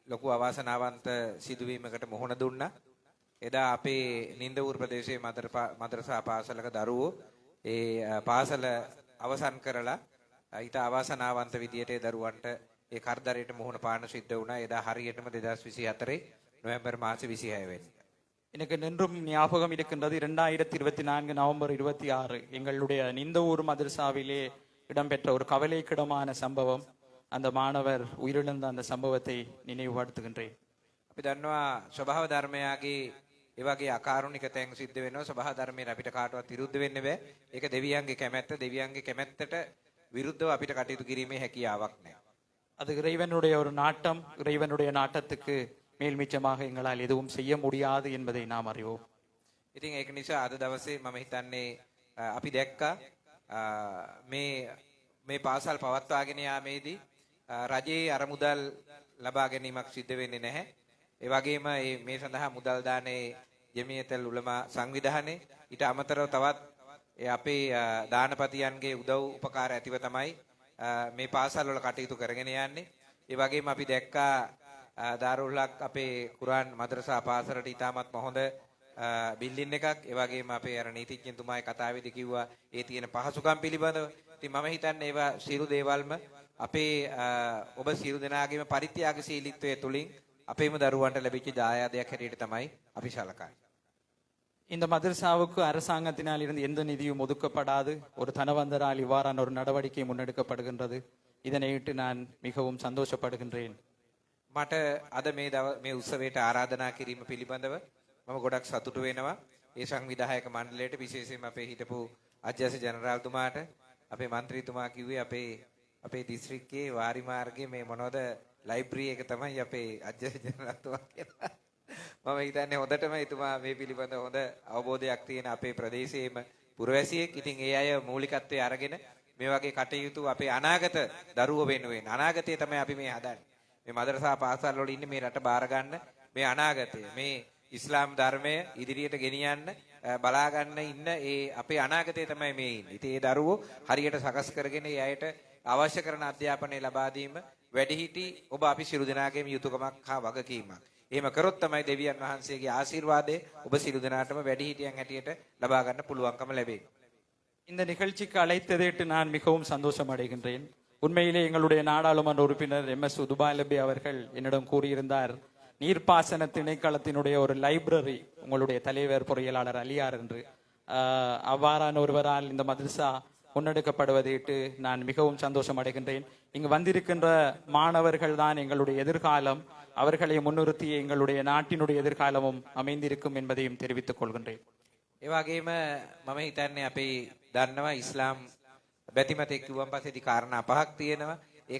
ලොකු අවාසනාවන්ත සිදුවීමකට මුහුණ දුන්නා. එදා අපේ නින්දවුරු ප්‍රදේශයේ මදරසා පාසලක දරුවෝ ඒ පාසල අවසන් කරලා ඊට අවාසනාවන්ත විදියට ඒ දරුවන්ට ඒ කරදරයට මුහුණ පාන්න සිද්ධ වුණා. එදා හරියටම 2024 නොවැම්බර් මාසේ 26 වෙනිදා. எனக்கு நின்றும் ஞாபகம் இருக்கின்றது 2024 நவம்பர் 26 எங்களுடைய நிந்தவூர் மதரசாவிலே இடம்பெற்ற ஒரு கவலைக்கிடமான சம்பவம். அந்த மாணவர் உயிரிழந்த அந்த சம்பவத்தை நினைவுபடுத்துகின்றேன். අපි දන්නවා ස්වභාව ධර්මයාගේ ඒ වගේ අකාරුණික තැන් සිද්ධ වෙනවා. ස්වභාව ධර්මයෙන් අපිට කාටවත් විරුද්ධ වෙන්න බෑ. ඒක දෙවියන්ගේ කැමැත්ත. දෙවියන්ගේ කැමැත්තට විරුද්ධව අපිට කටයුතු කිරීමේ හැකියාවක් නැහැ. அது இறைவனுடைய ஒரு நாட்டம். இறைவனுடைய நாட்டத்துக்கு மேல் மிச்சமாக எங்களால் எதுவும் செய்ய முடியாது என்பதை நாம் அறிவோம். ඉතින් ඒක නිසා අද දවසේ මම හිතන්නේ අපි දැක්කා මේ පාසල් පවත්වාගෙන යාමේදී රජයේ අරමුදල් ලබා ගැනීමක් සිද්ධ වෙන්නේ නැහැ. ඒ වගේම මේ සඳහා මුදල් දානේ ජමියතුල් උලමා සංවිධානයේ ඊට අමතරව තවත් අපේ දානපතියන්ගේ උදව් උපකාර ඇතිව තමයි මේ පාසල් වල කටයුතු කරගෙන යන්නේ. ඒ වගේම අපි දැක්කා දාරුල් හක් අපේ කුරාන් මදරසා පාසලට ඉතාමත්ම හොඳ බිල්ඩින් එකක්. ඒ වගේම අපේ අර නීතිඥතුමායි කතාවේදී කිව්වා ඒ තියෙන පහසුකම් පිළිබඳව. ඉතින් මම හිතන්නේ ඒවා සියලු දේවල්ම අපේ ඔබ සියලු දෙනාගේම පරිත්‍යාගශීලීත්වය තුලින් අපේම දරුවන්ට ලැබිච්ච දායාදයක් හැටියට තමයි අපි සලකන්නේ. இந்த மதரசாவுக்கு அரசாங்கத்தினால் இருந்து எந்த நிதியும் ஒதுக்கப்படாது. ஒரு தனவந்தரால் இவ்வாறான ஒரு நடவடிக்கை முன்னெடுக்கப்படுகின்றது. இதனையிட்டு நான் மிகவும் சந்தோஷப்படுகின்றேன். මට අද මේ උත්සවයට ආරාධනා කිරීම පිළිබඳව මම ගොඩක් සතුටු වෙනවා. ඒ සංවිධායක මණ්ඩලයට විශේෂයෙන්ම අපේ හිටපු අධ්‍යක්ෂ ජනරාල්තුමාට අපේ මන්ත්‍රීතුමා කිව්වේ අපේ දිස්ත්‍රික්කයේ වාරි මාර්ගයේ මේ මොනවද ලයිබ්‍රරි එක තමයි අපේ අධ්‍යක්ෂ ජනරාල්තුමා කියලා. මම හිතන්නේ හොඳටම එතුමා මේ පිළිබඳව හොඳ අවබෝධයක් තියෙන අපේ ප්‍රදේශයේම පුරවැසියෙක්. ඉතින් ඒ අය මූලිකත්වයේ අරගෙන මේ වගේ කටයුතු අපේ අනාගත දරුවෝ වෙනුවෙන් අනාගතයේ තමයි අපි මේ හදන්නේ. මේ මදරසා පාසල් වල ඉන්නේ මේ රට බාර ගන්න මේ අනාගතය මේ ඉස්ලාම් ධර්මය ඉදිරියට ගෙනියන්න බලා ගන්න ඉන්න ඒ අපේ අනාගතය තමයි මේ ඉන්නේ. ඉතින් ඒ දරුවෝ හරියට සකස් කරගෙන ඒ අයට අවශ්‍ය කරන අධ්‍යාපනය ලබා දීම වැඩිහිටි ඔබ අපි සියලු දෙනාගේම යුතුයකමක් හා වගකීමක්. එහෙම කරොත් තමයි දෙවියන් වහන්සේගේ ආශිර්වාදය ඔබ සියලු දෙනාටම වැඩිහිටියන් හැටියට ලබා ගන්න පුළුවන්කම ලැබෙන්නේ. இந்த நிகழ்ச்சிக்கு அழைத்ததேட்டு நான் மிகவும் சந்தோஷம் அடைகின்றேன். உண்மையிலே எங்களுடைய நாடாளுமன்ற உறுப்பினர் MS உதுபாலபி அவர்கள் என்னிடம் கூறியிருந்தார், நீர்ப்பாசன திணைக்களத்தினுடைய ஒரு லைப்ரரி உங்களுடைய தலைவர் பொறியியலாளர் அலியார் என்று. அவ்வாறான ஒருவரால் இந்த மதரசா முன்னெடுக்கப்படுவதேட்டு நான் மிகவும் சந்தோஷம் அடைகின்றேன். இங்கு வந்திருக்கின்ற மாணவர்கள் தான் எங்களுடைய எதிர்காலம். அவர்களை முன்னிறுத்தி எங்களுடைய நாட்டினுடைய எதிர்காலமும் அமைந்திருக்கும் என்பதையும் தெரிவித்துக் கொள்கின்றேன். ඒ වගේම මම හිතන්නේ අපි දන්නවා ඉස්ලාම් බැතිමතෙක් කිව්වන් පස්සේ ඉතින් කාරණා පහක් තියෙනවා. ඒ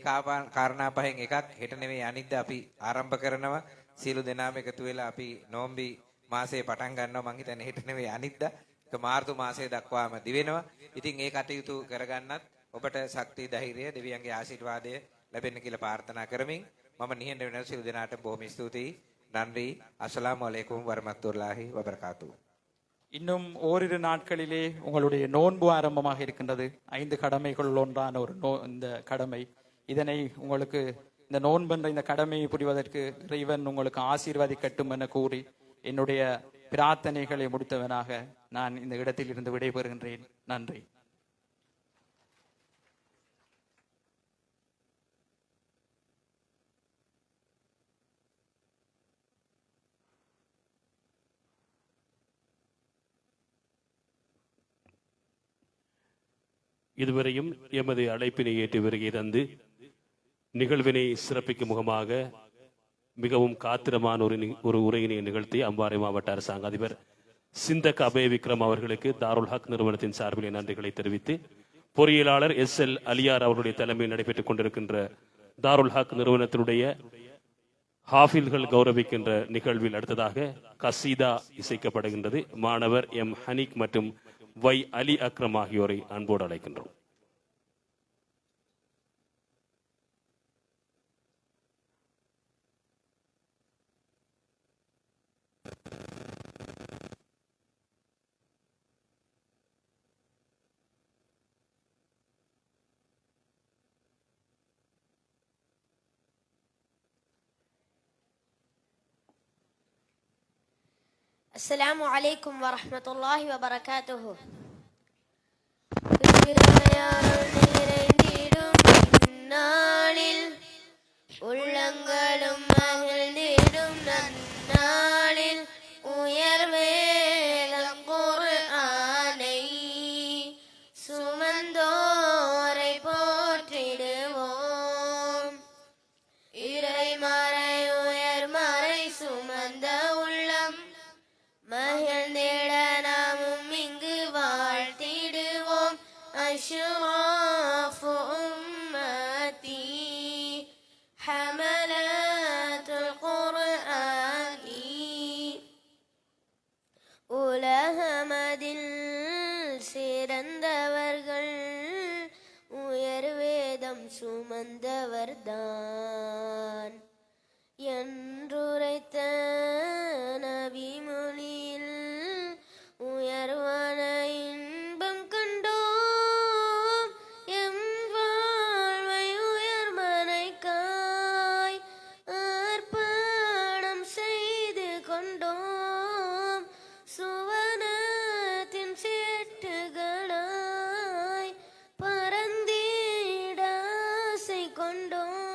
කාරණා පහෙන් එකක් හෙට නෙවෙයි අනිද්දා අපි ආරම්භ කරනවා. සියලු දෙනාම එකතු වෙලා අපි නෝම්බි මාසයේ පටන් ගන්නවා. මං හිතන්නේ හෙට නෙවෙයි අනිද්දා. ඒක මාර්තු මාසයේ දක්වාම දිවෙනවා. ඉතින් ඒ කටයුතු කරගන්නත් ඔබට ශක්තිය ධෛර්යය දෙවියන්ගේ ආශිර්වාදය ලැබෙන්න කියලා ප්‍රාර්ථනා කරමින් මම නිහඬ වෙන සියලු දෙනාට බොහොම ස්තුතියි. நன்றி. அஸ்ஸலாமு அலைக்கும் வரமத்துல்லாஹி வபரகாத்து. இன்னும் ஓரிரு நாட்களிலே உங்களுடைய நோன்பு ஆரம்பமாக இருக்கின்றது. 5 கடமைகள் ஒன்றான ஒரு இந்த கடமை. இதனை உங்களுக்கு இந்த நோன்பென்ற இந்த கடமையை புரிவதற்கு இறைவன் உங்களுக்கு ஆசீர்வதிக்கட்டும் என கூறி என்னுடைய பிரார்த்தனைகளை முடித்தவனாக நான் இந்த இடத்தில் இருந்து விடைபெறுகின்றேன். நன்றி. இதுவரையும் எமது அழைப்பினை ஏற்று வருகை தந்து நிகழ்வினை சிறப்பிக்கும் முகமாக மிகவும் காத்திரமான ஒரு உரையினை நிகழ்த்தி அம்பாறை மாவட்ட அரசாங்க அதிபர் சிந்தக் அபய விக்ரம் அவர்களுக்கு தாருல் ஹக் நிறுவனத்தின் சார்பிலே நன்றிகளை தெரிவித்து, பொறியியலாளர் SL அலியார் அவருடைய தலைமையில் நடைபெற்றுக் கொண்டிருக்கின்ற தாருல் ஹக் நிறுவனத்தினுடைய ஹாஃபில்கள் கௌரவிக்கின்ற நிகழ்வில் அடுத்ததாக கசீதா இசைக்கப்படுகின்றது. மாணவர் M ஹனீக் மற்றும் Y அலி அக்ரம் ஆகியோரை அன்போடு அழைக்கின்றோம். السلام عليكم ورحمة الله وبركاته. உள்ளங்களும் மகிழ்ந்திடும் நன்னாளில் உயர்வேலம் குர்ஆனை சுமந்தோரை போற்றிடுவோம். இறைமறை உயர்மறை சுமந்த உள்ளம் மகிழ்ந்திட நாமும் இங்கு வாழ்த்திடுவோம். அஷ்ராஃபு உம்மதி ஹமலத்துல் குர்ஆனி உலகமதில் சிறந்தவர்கள் உயர் வேதம் சுமந்தவர்தான் என்றுரைத்த நபி மொழியில் உயர்வான இன்பம் கண்டோம். எம் வாழ்வை உயர்மனைக்காய் அர்ப்பணம் செய்து கொண்டோம். சுவனத்தின் சேட்டுகளாய் பரந்திட ஆசை கொண்டோம்.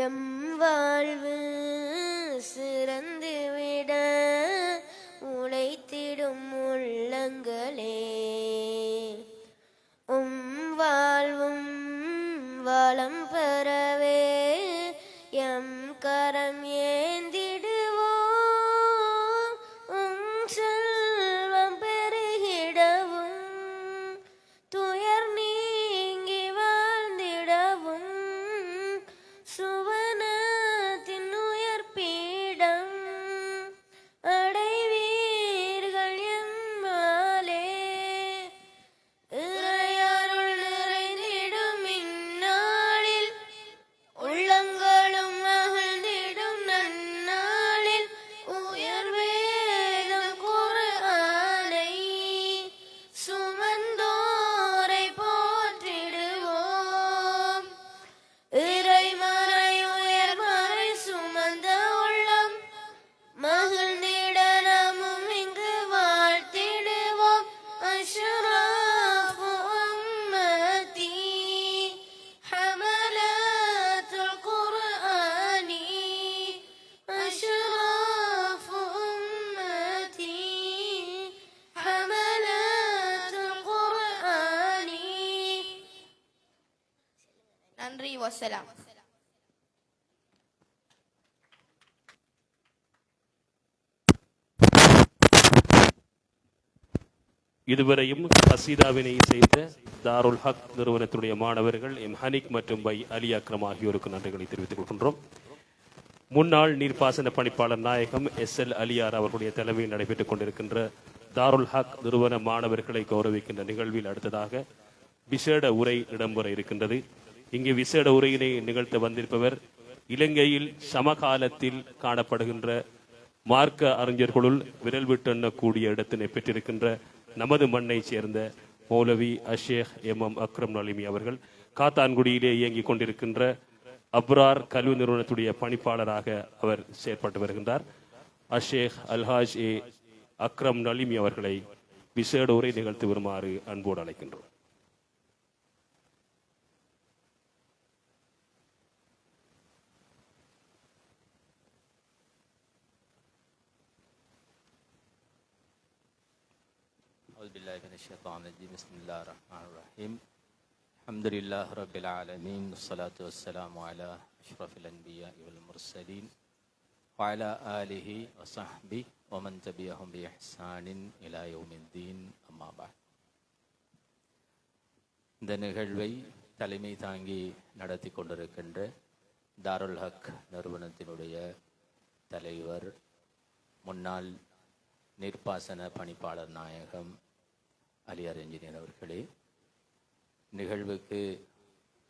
எம் வாழ்வு சிறந்துவிட உழைத்திடும் உள்ளங்களே, வாழ்வும் வளம் பெறவே எம் கரம் ஏந்திடுவோம். செல்வம் பெருகிடவும் துயர் நீங்கி வாழ்ந்திடவும் சுவனத்தின் உயர்பீடம் அடைவீர்கள் எம்மாலே. இறையருள் நிறைந்திடும் இந்நாளில் உள்ளங்களும் மகிழ்ந்திடும் நன்னாளில் உயர்வேதம் குர்ஆனை சுமந்தோரை போற்றிடுவோம். இறைமறை உயர்மறை சுமந்த உள்ளம் மகிழ்ந்திட நாமும் இங்கு வாழ்த்திடுவோம். அஷ்ராஃபு உம்மதி ஹமலாத்துல் குர்ஆனி, அஷ்ராஃபு உம்மதி ஹமலாத்துல் குர்ஆனி. நன்றி, வசலாம். இதுவரையும் கசீதாவினை செய்த தாருல் ஹக் நிறுவனத்துடைய மாணவர்கள் எம் ஹனிக் மற்றும் பை அலி அக்ரம் ஆகியோருக்கு நன்றிகளை தெரிவித்துக் கொள்கின்றோம். முன்னாள் நீர்ப்பாசன பணிப்பாளர் நாயகம் SL அலியார் அவர்களுடைய தலைமையில் நடைபெற்றுக் கொண்டிருக்கின்ற தாருல் ஹக் நிறுவன மாணவர்களை கௌரவிக்கின்ற நிகழ்வில் அடுத்ததாக விசேட உரை இடம்பெற இருக்கின்றது. இங்கே விசேட உரையினை நிகழ்த்த வந்திருப்பவர் இலங்கையில் சமகாலத்தில் காணப்படுகின்ற மார்க்க அறிஞர்களுள் விரல் விட்டு எண்ணக்கூடிய இடத்தினை பெற்றிருக்கின்ற நமது மண்ணை சேர்ந்த மௌலவி அஷேக் MM அக்ரம் நலிமி அவர்கள். காத்தான்குடியிலே இயங்கிக் கொண்டிருக்கின்ற அப்ரார் கல்வி நிறுவனத்துடைய பணிப்பாளராக அவர் செயற்பட்டு வருகின்றார். அஷேக் அல்ஹாஜ் அக்ரம் நலிமி அவர்களை விசேட உரை நிகழ்த்தி வருமாறு அன்போடு அழைக்கின்றோம். أعوذ بالله من الشيطان الرجيم بسم الله الرحمن الرحيم الحمد لله رب العالمين والصلاة والسلام على أشرف الأنبياء والمرسلين وعلى آله وصحبه ومن تبعهم بإحسان إلى يوم الدين أما بعد. இந்த நிகழ்வை தலைமை தாங்கி நடத்தி கொண்டிருக்கின்ற தாருல் ஹக் நிறுவனத்தினுடைய தலைவர் முன்னாள் நீர்ப்பாசன பணிப்பாளர் நாயகம் அலியார் என்ஜினியர் அவர்களே, நிகழ்வுக்கு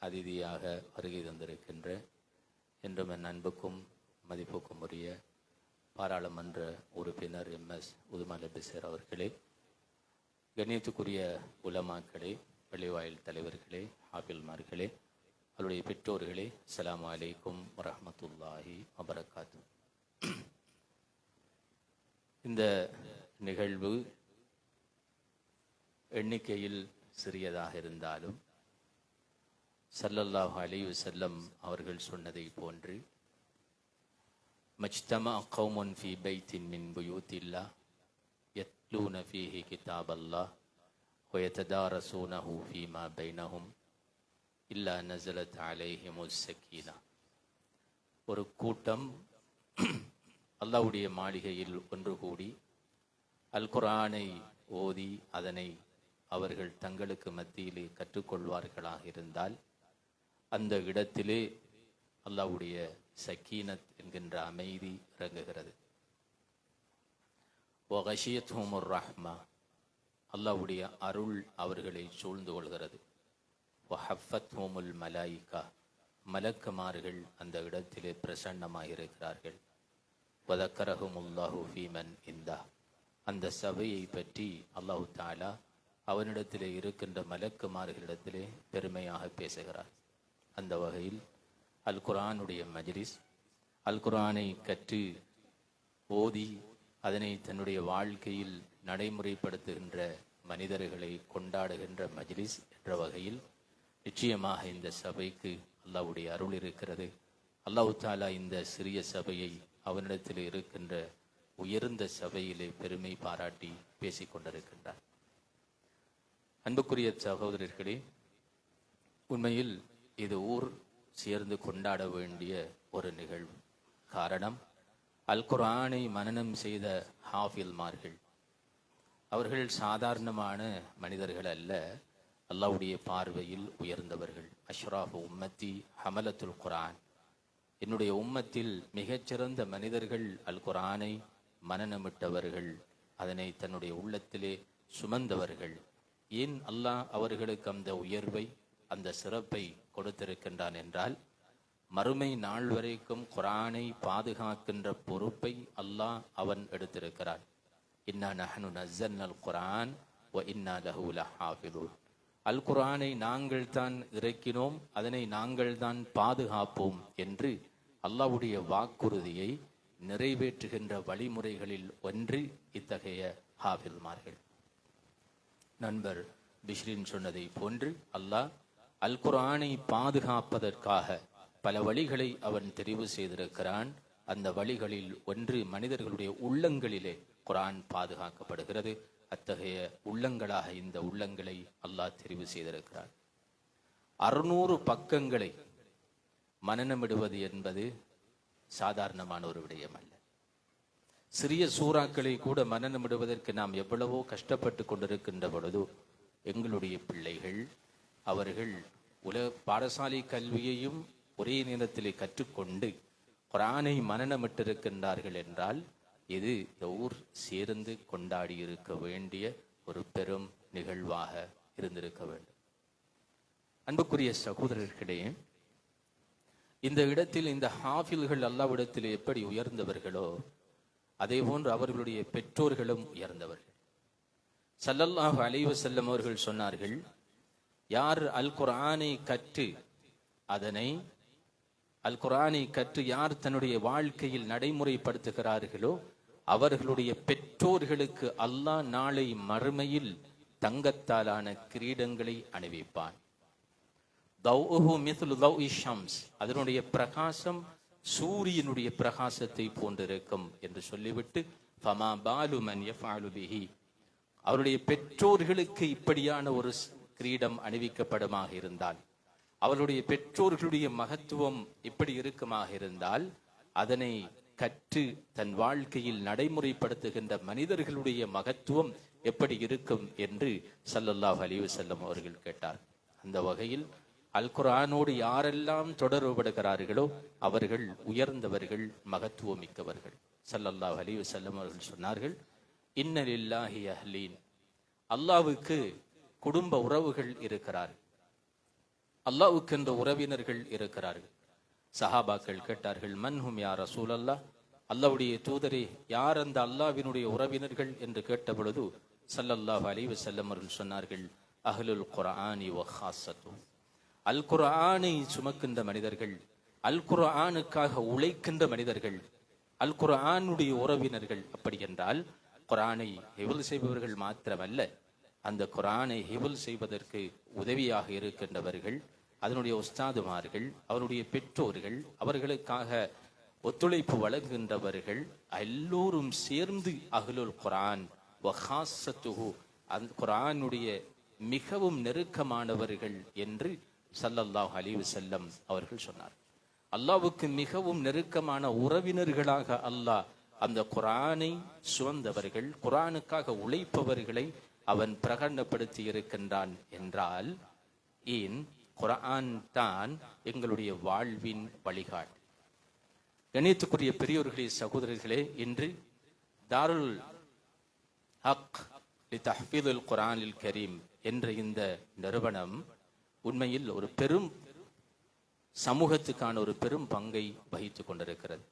அதிதியாக வருகை தந்திருக்கின்ற என்றும் என் அன்புக்கும் மதிப்புக்கும் உரிய பாராளுமன்ற உறுப்பினர் MS உதுமால் பிசேர் அவர்களே, கண்ணியத்துக்குரிய உலமாக்களே, பள்ளிவாயில் தலைவர்களே, ஹாஃபில்மார்களே, அவருடைய பெற்றோர்களே, அஸ்ஸலாமு அலைக்கும் வரஹ்மத்துல்லாஹி வபரகாத்து. இந்த நிகழ்வு எண்ணிக்கையில் சிறியதாக இருந்தாலும் ஸல்லல்லாஹு அலைஹி வஸல்லம் அவர்கள் சொன்னதை போன்று மஜ்தமா கௌமுன் ஃபீ பைத்தின் மின் புயூத்தில்லாஹ் யத்லூன ஃபீஹி கிதாபல்லாஹ் வ யததாரஸூனஹு ஃபீமா பைனஹும் இல்லா நஸலத் அலைஹிமுஸ் ஸக்கீனா. ஒரு கூட்டம் அல்லாஹ்வுடைய மாளிகையில் ஒன்று கூடி அல் குர்ஆனை ஓதி அதனை அவர்கள் தங்களுக்கு மத்தியிலே கற்றுக்கொள்வார்களாக இருந்தால் அந்த இடத்திலே அல்லாஹ்வுடைய சக்கீனத் என்கின்ற அமைதி இறங்குகிறது. வகஷியத்துஹுமுர் ரஹ்மா, அல்லாஹ்வுடைய அருள் அவர்களை சூழ்ந்து கொள்கிறது. வஹஃபத்ஹுமுல் மலாயிகா, மலக்குமார்கள் அந்த இடத்திலே பிரசன்னமாக இருக்கிறார்கள். வதக்கரஹுமுல்லாஹு ஃபீமன் இந்தா, அந்த சபையை பற்றி அல்லாஹு தஆலா அவனிடத்திலே இருக்கின்ற மலக்குமார்களிடத்திலே பெருமையாக பேசுகிறார். அந்த வகையில் அல் குர்ஆனுடைய மஜ்லிஸ், அல் குர்ஆனை கற்று ஓதி அதனை தன்னுடைய வாழ்க்கையில் நடைமுறைப்படுத்துகின்ற மனிதர்களை கொண்டாடுகின்ற மஜ்லிஸ் என்ற வகையில் நிச்சயமாக இந்த சபைக்கு அல்லாஹ்வுடைய அருள் இருக்கிறது. அல்லாஹ் தாலா இந்த சிறிய சபையை அவனிடத்தில் இருக்கின்ற உயர்ந்த சபையிலே பெருமை பாராட்டி பேசிக் கொண்டிருக்கின்றார். அன்புக்குரிய சகோதரர்களே, உண்மையில் இது ஊர் சேர்ந்து கொண்டாட வேண்டிய ஒரு நிகழ்வு. காரணம், அல் குர்ஆனை மனனம் செய்த ஹாஃபில்மார்கள் அவர்கள் சாதாரணமான மனிதர்கள் அல்ல, அல்லாஹ்வுடைய பார்வையில் உயர்ந்தவர்கள். அஷ்ராஃபு உம்மத்தி ஹமலத்துல் குர்ஆன், என்னுடைய உம்மத்தில் மிகச்சிறந்த மனிதர்கள் அல் குர்ஆனை மனனமிட்டவர்கள், அதனை தன்னுடைய உள்ளத்திலே சுமந்தவர்கள். ஏன் அல்லாஹ் அவர்களுக்கு அந்த உயர்வை அந்த சிறப்பை கொடுத்திருக்கின்றான் என்றால், மறுமை நாள் வரைக்கும் குர்ஆனை பாதுகாக்கின்ற பொறுப்பை அல்லாஹ் அவன் எடுத்திருக்கிறான். இன்னா நஹ்னு நஸ்ஸல்னல் குர்ஆன் வ இன்னா லஹு லஹாஃபிதூன். அல் குர்ஆனை நாங்கள் தான் இறக்கினோம், அதனை நாங்கள் தான் பாதுகாப்போம் என்று அல்லாஹ்வுடைய வாக்குறுதியை நிறைவேற்றுகின்ற வழிமுறைகளில் ஒன்று இத்தகைய ஹாஃபில்மார்கள். நண்பர் பிஷ்ரின் சொன்னதை போன்று அல்லாஹ் அல் குர்ஆனை பாதுகாப்பதற்காக பல வழிகளை அவன் தெரிவு செய்திருக்கிறான். அந்த வழிகளில் ஒன்று மனிதர்களுடைய உள்ளங்களிலே குர்ஆன் பாதுகாக்கப்படுகிறது. அத்தகைய உள்ளங்களாக இந்த உள்ளங்களை அல்லாஹ் தெரிவு செய்திருக்கிறார். 600 பக்கங்களை மனனமிடுவது என்பது சாதாரணமான ஒரு விடயம் அல்ல. சிறிய சூறாக்களை கூட மனனமிடுவதற்கு நாம் எவ்வளவோ கஷ்டப்பட்டு கொண்டிருக்கின்ற பொழுது, எங்களுடைய பிள்ளைகள் அவர்கள் பாடசாலை கல்வியையும் ஒரே நேரத்திலே கற்றுக்கொண்டு குர்ஆனை மனனமிட்டிருக்கின்றார்கள் என்றால் இது இந்த ஊர் சேர்ந்து கொண்டாடி இருக்க வேண்டிய ஒரு பெரும் நிகழ்வாக இருந்திருக்க வேண்டும். அன்புக்குரிய சகோதரர்களே, இந்த இடத்தில் இந்த ஹாஃபில்கள் அல்லாஹ்விடத்தில் எப்படி உயர்ந்தவர்களோ அதே போன்று அவர்களுடைய பெற்றோர்களும் உயர்ந்தவர்கள். ஸல்லல்லாஹு அலைஹி வஸல்லம் அவர்கள் சொன்னார்கள், யார் அல் குர்ஆனை கற்று யார் தன்னுடைய வாழ்க்கையில் நடைமுறைப்படுத்துகிறார்களோ அவர்களுடைய பெற்றோர்களுக்கு அல்லாஹ் நாளை மறுமையில் தங்கத்தாலான கிரீடங்களை அணிவிப்பான். தௌஹு மித்லு தௌஇ ஷம்ஸ், அதனுடைய பிரகாசம் சூரியனுடைய பிரகாசத்தை போன்றிருக்கும் என்று சொல்லிவிட்டு, ஃபமா பாலு மன் யஃஅலு பிஹி, அவருடைய பெற்றோர்களுக்கு இப்படியான ஒரு கிரீடம் அணிவிக்கப்படுமாக இருந்தால், அவருடைய பெற்றோர்களுடைய மகத்துவம் இப்படி இருக்குமாக இருந்தால், அதனை கற்று தன் வாழ்க்கையில் நடைமுறைப்படுத்துகின்ற மனிதர்களுடைய மகத்துவம் எப்படி இருக்கும் என்று ஸல்லல்லாஹு அலைஹி வஸல்லம் அவர்கள் கேட்டார். அந்த வகையில் அல் குர்ஆனோடு யாரெல்லாம் தொடர்புபடுகிறார்களோ அவர்கள் உயர்ந்தவர்கள், மகத்துவம் மிக்கவர்கள். ஸல்லல்லாஹு அலைஹி வஸல்லம் அவர்கள் சொன்னார்கள், இன்ன லில்லாஹி அஹ்லீன், அல்லாஹ்வுக்கு குடும்ப உறவுகள் இருக்கிறார்கள், அல்லாஹ்வுக்கு என்ற உறவினர்கள் இருக்கிறார்கள். சஹாபாக்கள் கேட்டார்கள், மன்ஹும் யா ரசூலல்லாஹ், அல்லாஹ்வுடைய தூதரே யார் அந்த அல்லாஹ்வினுடைய உறவினர்கள் என்று கேட்ட பொழுது ஸல்லல்லாஹு அலைஹி வஸல்லம் அவர்கள் சொன்னார்கள், அஹ்லுல் குர்ஆனி வ ஹாஸத்து, அல் குர்ஆனை சுமக்கின்ற மனிதர்கள், அல் குர்ஆனுக்காக உழைக்கின்ற மனிதர்கள், அல் குர்ஆனுடைய உறவினர்கள். அப்படி என்றால் குர்ஆனை ஹிஃப்ல் செய்பவர்கள் மாத்திரமல்ல, அந்த குர்ஆனை ஹிஃப்ல் செய்வதற்கு உதவியாக இருக்கின்றவர்கள், அதனுடைய உஸ்தாதுமார்கள், அவருடைய பெற்றோர்கள், அவர்களுக்காக ஒத்துழைப்பு வழங்குகின்றவர்கள் எல்லோரும் சேர்ந்து அஹ்லுல் குர்ஆன் வ ஹாஸத்துஹு, அந்த குர்ஆனுடைய மிகவும் நெருக்கமானவர்கள் என்று ஸல்லல்லாஹு அலைஹி வஸல்லம் அவர்கள் சொன்னார். அல்லாஹ்வுக்கு மிகவும் நெருக்கமான உறவினர்களாக அல்லாஹ் அந்த குர்ஆனை சுமந்தவர்கள், குர்ஆனுக்காக உழைப்பவர்களை அவன் பிரகடனப்படுத்தி இருக்கின்றான் என்றால், ஏன் குர்ஆன் தான் எங்களுடைய வாழ்வின் வழிகாட்டு. கணியத்துக்குரிய பெரியோர்களே, சகோதரர்களே, இன்று தாருல் ஹக் லிதஹ்ஃபீதுல் குர்ஆனில் கரீம் என்ற இந்த நிறுவனம் உண்மையில் ஒரு பெரும் சமூகத்துக்கான ஒரு பெரும் பங்கை வகித்துக் கொண்டிருக்கிறது.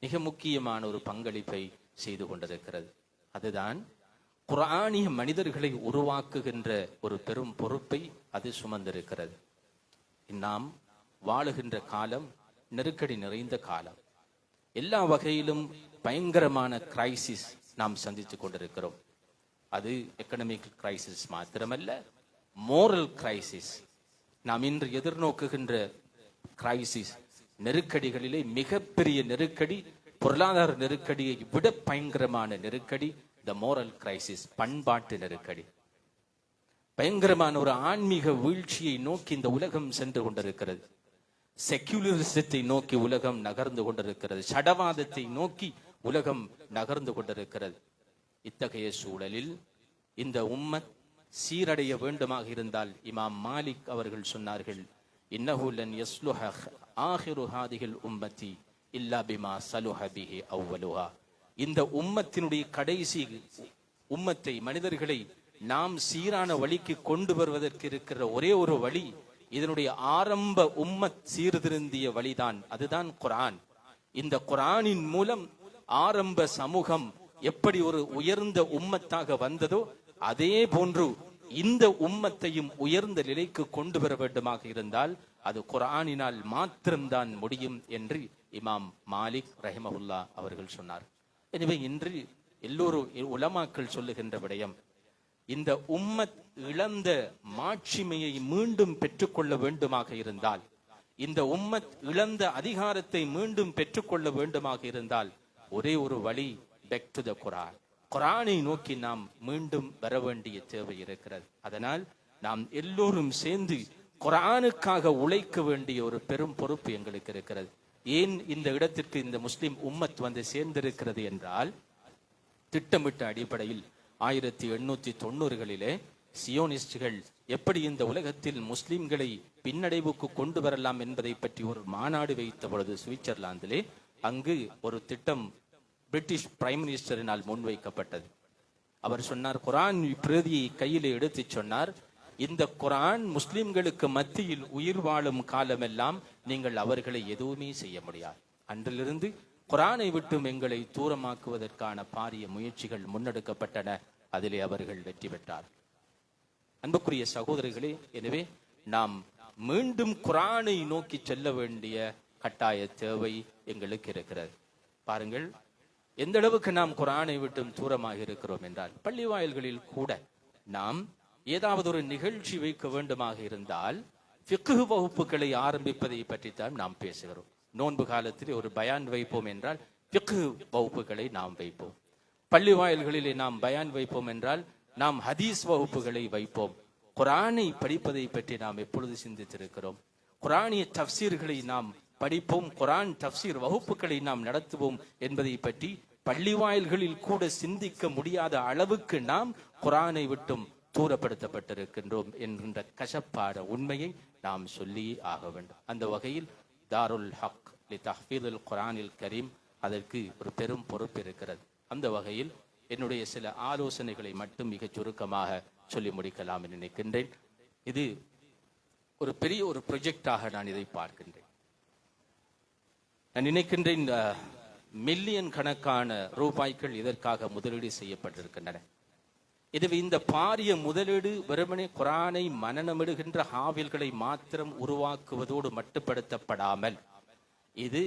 மிக முக்கியமான ஒரு பங்களிப்பை செய்து கொண்டிருக்கிறது. அதுதான் குர்ஆனிய மனிதர்களை உருவாக்குகின்ற ஒரு பெரும் பொறுப்பை அது சுமந்திருக்கிறது. நாம் வாழுகின்ற காலம் நெருக்கடி நிறைந்த காலம். எல்லா வகையிலும் பயங்கரமான கிரைசிஸ் நாம் சந்தித்துக் கொண்டிருக்கிறோம். அது எக்கனாமிக் கிரைசிஸ் மாத்திரமல்ல, மோரல் கிரைசிஸ். நாம் இன்று எதிர்நோக்குகின்ற கிரைசிஸ், நெருக்கடிகளிலே மிகப்பெரிய நெருக்கடி, பொருளாதார நெருக்கடியை விட பயங்கரமான நெருக்கடி த மோரல் கிரைசிஸ், பண்பாட்டு நெருக்கடி. பயங்கரமான ஒரு ஆன்மீக வீழ்ச்சியை நோக்கி இந்த உலகம் சென்று கொண்டிருக்கிறது. செக்யூலரிசத்தை நோக்கி உலகம் நகர்ந்து கொண்டிருக்கிறது. சடவாதத்தை நோக்கி உலகம் நகர்ந்து கொண்டிருக்கிறது. இத்தகைய சூழலில் இந்த உம்மத் சீரடைய வேண்டுமாக இருந்தால் இமாம் மாலிக் அவர்கள் சொன்னார்கள், இன்னஹு லன் யஸ்லுஹ ஆகிரு ஹாதிஹில் உம்மத்தி இல்லா பிமா சலுஹ பிஹி அவ்வலுஹா. இந்த உம்மத்தினுடைய கடைசி உம்மத்தை, மனிதர்களை நாம் சீரான வழிக்கு கொண்டு வருவதற்கு இருக்கிற ஒரே ஒரு வழி, இதனுடைய ஆரம்ப உம்மத் சீர்திருந்திய வழிதான், அதுதான் குர்ஆன். இந்த குர்ஆனின் மூலம் ஆரம்ப சமூகம் எப்படி ஒரு உயர்ந்த உம்மத்தாக வந்ததோ அதே போன்று இந்த உம்மத்தையும் உயர்ந்த நிலைக்கு கொண்டு வர வேண்டுமாக இருந்தால் அது குர்ஆனினால் மாத்திரம்தான் முடியும் என்று இமாம் மாலிக் ரஹிமஹுல்லா அவர்கள் சொன்னார். எனவே இன்று எல்லோரும் உலமாக்கள் சொல்லுகின்ற விடயம், இந்த உம்மத் இழந்த மாட்சிமையை மீண்டும் பெற்றுக்கொள்ள வேண்டுமாக இருந்தால், இந்த உம்மத் இழந்த அதிகாரத்தை மீண்டும் பெற்றுக்கொள்ள வேண்டுமாக இருந்தால் ஒரே ஒரு வழி, பேக் டு த குர்ஆன். குர்ஆனை நோக்கி நாம் மீண்டும் வர வேண்டிய தேவை இருக்கிறது. அதனால் நாம் எல்லோரும் சேர்ந்து குர்ஆனுக்காக உழைக்க வேண்டிய ஒரு பெரும் பொறுப்பு எங்களுக்கு இருக்கிறது. ஏன் இந்த இடத்திற்கு இந்த முஸ்லிம் உம்மத் வந்து சேர்ந்திருக்கிறது என்றால், திட்டமிட்ட அடிப்படையில் 1890களிலே சியோனிஸ்டுகள் எப்படி இந்த உலகத்தில் முஸ்லிம்களை பின்னடைவுக்கு கொண்டு வரலாம் என்பதை பற்றி ஒரு மாநாடு வைத்த பொழுது சுவிட்சர்லாந்திலே அங்கு ஒரு திட்டம் பிரிட்டிஷ் பிரைம் மினிஸ்டரினால் முன்வைக்கப்பட்டது. அவர் சொன்னார், குர்ஆன் பிரதியை கையிலே எடுத்து சொன்னார், இந்த குர்ஆன் முஸ்லிம்களுக்கு மத்தியில் உயிர் வாழும் காலமெல்லாம் நீங்கள் அவர்களை எதுவுமே செய்ய முடியாது. அன்றிலிருந்து குர்ஆனை விட்டும் எங்களை தூரமாக்குவதற்கான பாரிய முயற்சிகள் முன்னெடுக்கப்பட்டன. அதிலே அவர்கள் வெற்றி பெற்றார். அன்புக்குரிய சகோதரர்களே, எனவே நாம் மீண்டும் குர்ஆனை நோக்கி செல்ல வேண்டிய கட்டாய தேவை எங்களுக்கு இருக்கிறது. பாருங்கள், எந்த அளவுக்கு நாம் குர்ஆனை விட்டும் தூரமாக இருக்கிறோம் என்றால், பள்ளி வாயில்களில் கூட நாம் ஏதாவது ஒரு நிகழ்ச்சி வைக்க வேண்டுமாக இருந்தால் ஃபிக்ஹ் வகுப்புகளை ஆரம்பிப்பதை பற்றித்தான் நாம் பேசுகிறோம். நோன்பு காலத்தில் ஒரு பயான் வைப்போம் என்றால் ஃபிக்ஹ் வகுப்புகளை நாம் வைப்போம். பள்ளி வாயில்களிலே நாம் பயான் வைப்போம் என்றால் நாம் ஹதீஸ் வகுப்புகளை வைப்போம். குர்ஆனை படிப்பதை பற்றி நாம் எப்பொழுது சிந்தித்திருக்கிறோம்? குர்ஆனிய தஃப்சீர்களை நாம் படிப்போம், குர்ஆன் தஃப்சீர் வகுப்புகளை நாம் நடத்துவோம் என்பதை பற்றி பள்ளி வாயில்களில் கூட சிந்திக்க முடியாத அளவுக்கு நாம் குர்ஆனை விட்டும் தூரப்படுத்தப்பட்டிருக்கின்றோம் என்கின்ற கசப்பான உண்மையை நாம் சொல்லி ஆக வேண்டும். அந்த வகையில் தாருல் ஹக் லி தஹ்ஃபீதுல் குர்ஆனில் கரீம் அதற்கு ஒரு பெரும் பொறுப்பு இருக்கிறது. அந்த வகையில் என்னுடைய சில ஆலோசனைகளை மட்டும் மிகச் சுருக்கமாக சொல்லி முடிக்கலாம் என்று நினைக்கின்றேன். இது ஒரு பெரிய ஒரு ப்ரொஜெக்டாக நான் இதை பார்க்கின்றேன். நான் நினைக்கின்றேன் மில்லியன் கணக்கான ரூபாய்கள் இதற்காக முதலீடு செய்யப்பட்டிருக்கின்றன. எனவே இந்த பாரிய முதலீடு வெறுமனே குர்ஆனை மனனமிடுகின்ற ஹாஃபில்களை மாத்திரம் உருவாக்குவதோடு மட்டுப்படுத்தப்படாமல், இது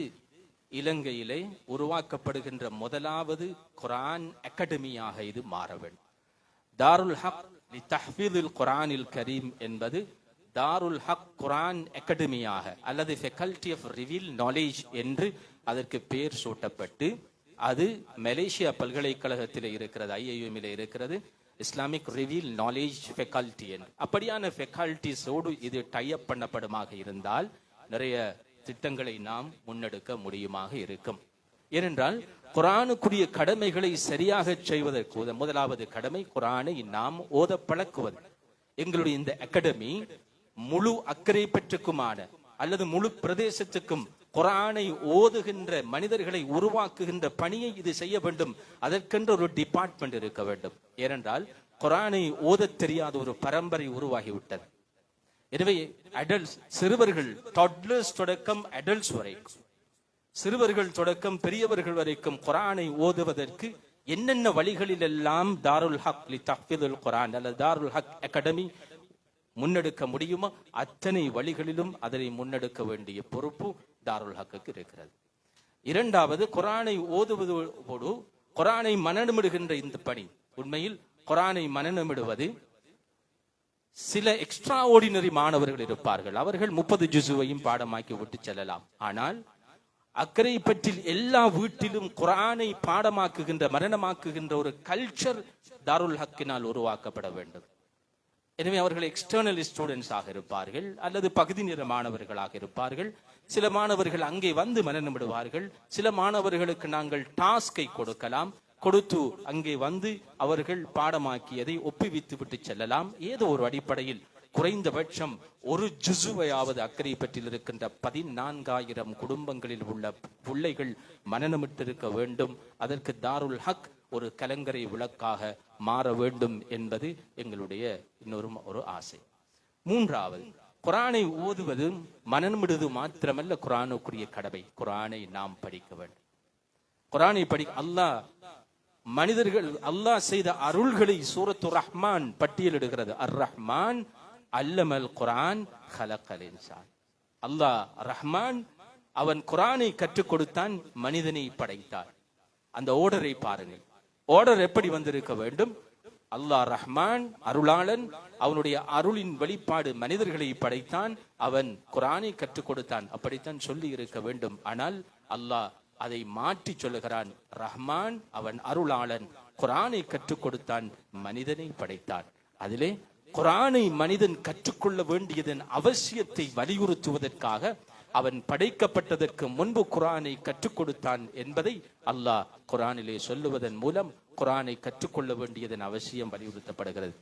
இலங்கையிலே உருவாக்கப்படுகின்ற முதலாவது குர்ஆன் அகாடமியாக இது மாற வேண்டும். தாருல் ஹக் லி தஹ்ஃபீதுல் குர்ஆனில் கரீம் என்பது தாருல் ஹக் குர்ஆன் அகாடமியாக அல்லது ஃபேக்கல்டி ஆஃப் ரிவீல் நாலேஜ் என்று அதற்கு பெயர் சூட்டப்பட்டு, அது மலேசியா பல்கலைக்கழகத்தில் இருக்கிறது, IIM இருக்கிறது, இஸ்லாமிக் ரிவீல் நாலேஜ் ஃபேக்கல்டி என்று. அப்படியான ஃபேக்கல்டிஸோடு இது டைப் பண்ணப்படுமாக இருந்தால் நிறைய திட்டங்களை நாம் முன்னெடுக்க முடியுமாக இருக்கும். ஏனென்றால் குர்ஆனுக்குரிய கடமைகளை சரியாக செய்வதற்கு முதலாவது கடமை குர்ஆனை நாம் ஓத பழக்குவது. எங்களுடைய இந்த அகாடமி முழு அக்கறை பெற்றுக்குமான அல்லது முழு பிரதேசத்துக்கும் குர்ஆனை ஓதுகின்ற மனிதர்களை உருவாக்குகின்ற பணியை இது செய்ய வேண்டும். அதற்கென்று ஒரு டிபார்ட்மெண்ட் இருக்க வேண்டும். ஏனென்றால் குர்ஆனை ஓதத் தெரியாத ஒரு பரம்பரை உருவாகிவிட்டது. எனவே அடல்ட்ஸ், சிறுவர்கள், டாட்லர்ஸ் தொடக்கம் அடல்ட்ஸ் வரைக்கும், சிறுவர்கள் தொடக்கம் பெரியவர்கள் வரைக்கும் குர்ஆனை ஓதுவதற்கு என்னென்ன வழிகளில் எல்லாம் தாருல் ஹக் லி தஹ்ஃபீதுல் குர்ஆன் அல்லது தாருல் ஹக் அகாடமி முன்னெடுக்க முடியுமோ அத்தனை வழிகளிலும் அதனை முன்னெடுக்க வேண்டிய பொறுப்பு தாருல் ஹக்குக்கு இருக்கிறது. இரண்டாவது, குர்ஆனை ஓதுவதோடு குர்ஆனை மனனமிடுகின்ற இந்த பணி. உண்மையில் குர்ஆனை மனனமிடுவது சில எக்ஸ்ட்ரா ஆர்டினரி மாணவர்கள் இருப்பார்கள். அவர்கள் 30 ஜுசுவையும் பாடமாக்கி விட்டு செல்லலாம். ஆனால் அக்கறை பற்றி எல்லா வீட்டிலும் குர்ஆனை பாடமாக்குகின்ற மரணமாக்குகின்ற ஒரு கல்ச்சர் தாருல் ஹக்கினால் உருவாக்கப்பட வேண்டும். எனவே அவர்கள் எக்ஸ்டர்னல் ஸ்டூடெண்ட்ஸாக இருப்பார்கள் அல்லது பகுதி நேர மாணவர்களாக இருப்பார்கள். சில மாணவர்கள் அங்கே வந்து மனநமிடுவார்கள். சில மாணவர்களுக்கு நாங்கள் டாஸ்கை கொடுக்கலாம், கொடுத்து அங்கே வந்து அவர்கள் பாடமாக்கியதை ஒப்புவித்து விட்டு செல்லலாம். ஏதோ ஒரு அடிப்படையில் குறைந்தபட்சம் ஒரு ஜுசுவையாவது அக்கறை பற்றில் இருக்கின்ற 14,000 குடும்பங்களில் உள்ள பிள்ளைகள் மனநமிட்டிருக்க வேண்டும். அதற்கு தாருல் ஹக் ஒரு கலங்கரை விளக்காக மாற வேண்டும் என்பது எங்களுடைய இன்னொரு ஆசை. மூன்றாவது, குர்ஆனை ஓதுவது மனநமிடுவது மாத்திரமல்ல குர்ஆனுக்குரிய கடமை. குர்ஆனை நாம் படிக்க வேண்டும். குர்ஆனை அல்லாஹ் மனிதர்கள் அல்லாஹ் செய்த அருள்களை சூரத்து ரஹ்மான் பட்டியலிடுகிறது. அர் ரஹ்மான் அல்லமல் குர்ஆன் ஹலக்கல் இன்சான். அல்லாஹ் ரஹ்மான், அவன் குர்ஆனை கற்றுக் கொடுத்தான், மனிதனை படைத்தான். அந்த ஓர்டரை பாருங்கள். ஆர்டர் எப்படி வந்திருக்க வேண்டும்? அல்லாஹ் ரஹ்மான் அருளாளன், அவனுடைய அருளின் வெளிப்பாடு மனிதர்களை படைத்தான், அவன் குர்ஆனை கற்றுக் கொடுத்தான், அப்படித்தான் சொல்லி இருக்க வேண்டும். ஆனால் அல்லாஹ் அதை மாற்றி சொல்லுகிறான். ரஹ்மான் அவன் அருளாளன், குர்ஆனை கற்றுக் கொடுத்தான், மனிதனை படைத்தான். அதிலே குர்ஆனை மனிதன் கற்றுக்கொள்ள வேண்டியதன் அவசியத்தை வலியுறுத்துவதற்காக அவன் படைக்கப்பட்டதற்கு முன்பு குர்ஆனை கற்றுக் கொடுத்தான் என்பதை அல்லாஹ் குர்ஆனிலே சொல்லுவதன் மூலம் குர்ஆனை கற்றுக்கொள்ள வேண்டியதன் அவசியம் வலியுறுத்தப்படுகிறது.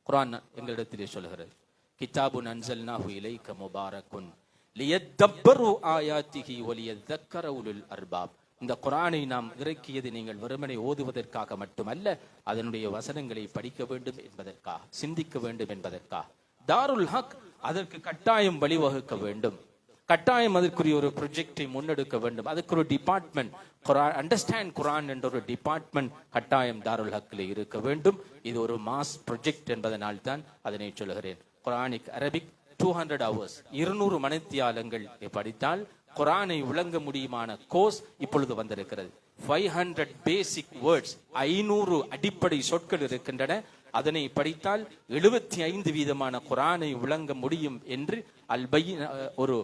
குர்ஆன் எங்களிடத்திலே சொல்லுகிறது, கிதாபுன் அன்ஸல்னாஹு இலைக முபாரக்குன் லியத்தப்பரு ஆயாத்திஹி வலியذكر உலுல் அர்பாப். இந்த குர்ஆனை நாம் இறக்கியது நீங்கள் வெறுமனே ஓதுவதற்காக மட்டுமல்ல, அதனுடைய வசனங்களை படிக்க வேண்டும் என்பதற்காக, சிந்திக்க வேண்டும் என்பதற்காக. தாருல் ஹக் அதற்கு கட்டாயம் வழிவகுக்க வேண்டும். கட்டாயம் அதற்குரிய ஒரு ப்ரொஜெக்டை முன்னெடுக்க வேண்டும். அதுக்கு ஒரு டிபார்ட்மெண்ட், குர்ஆன் அண்டர்ஸ்டாண்ட் குர்ஆன் என்ற ஒரு டிபார்ட்மெண்ட் கட்டாயம் தாருல் ஹக்கில் இருக்க வேண்டும். இது ஒரு மாஸ் ப்ரொஜெக்ட் என்பதனால் தான் அதனை சொல்கிறேன். குர்ஆனிக் அரபிக் 200 hours 200 மணித்தியாலங்கள் படித்தால் குர்ஆனை விளங்க முடியுமான கோர்ஸ் இப்பொழுது வந்திருக்கிறது. 500 பேசிக் வேர்ட்ஸ், 500 அடிப்படை சொற்கள் இருக்கின்றன. அதனை படித்தால் 75 வீதமான குர்ஆனை விளங்க முடியும் என்று ஒரு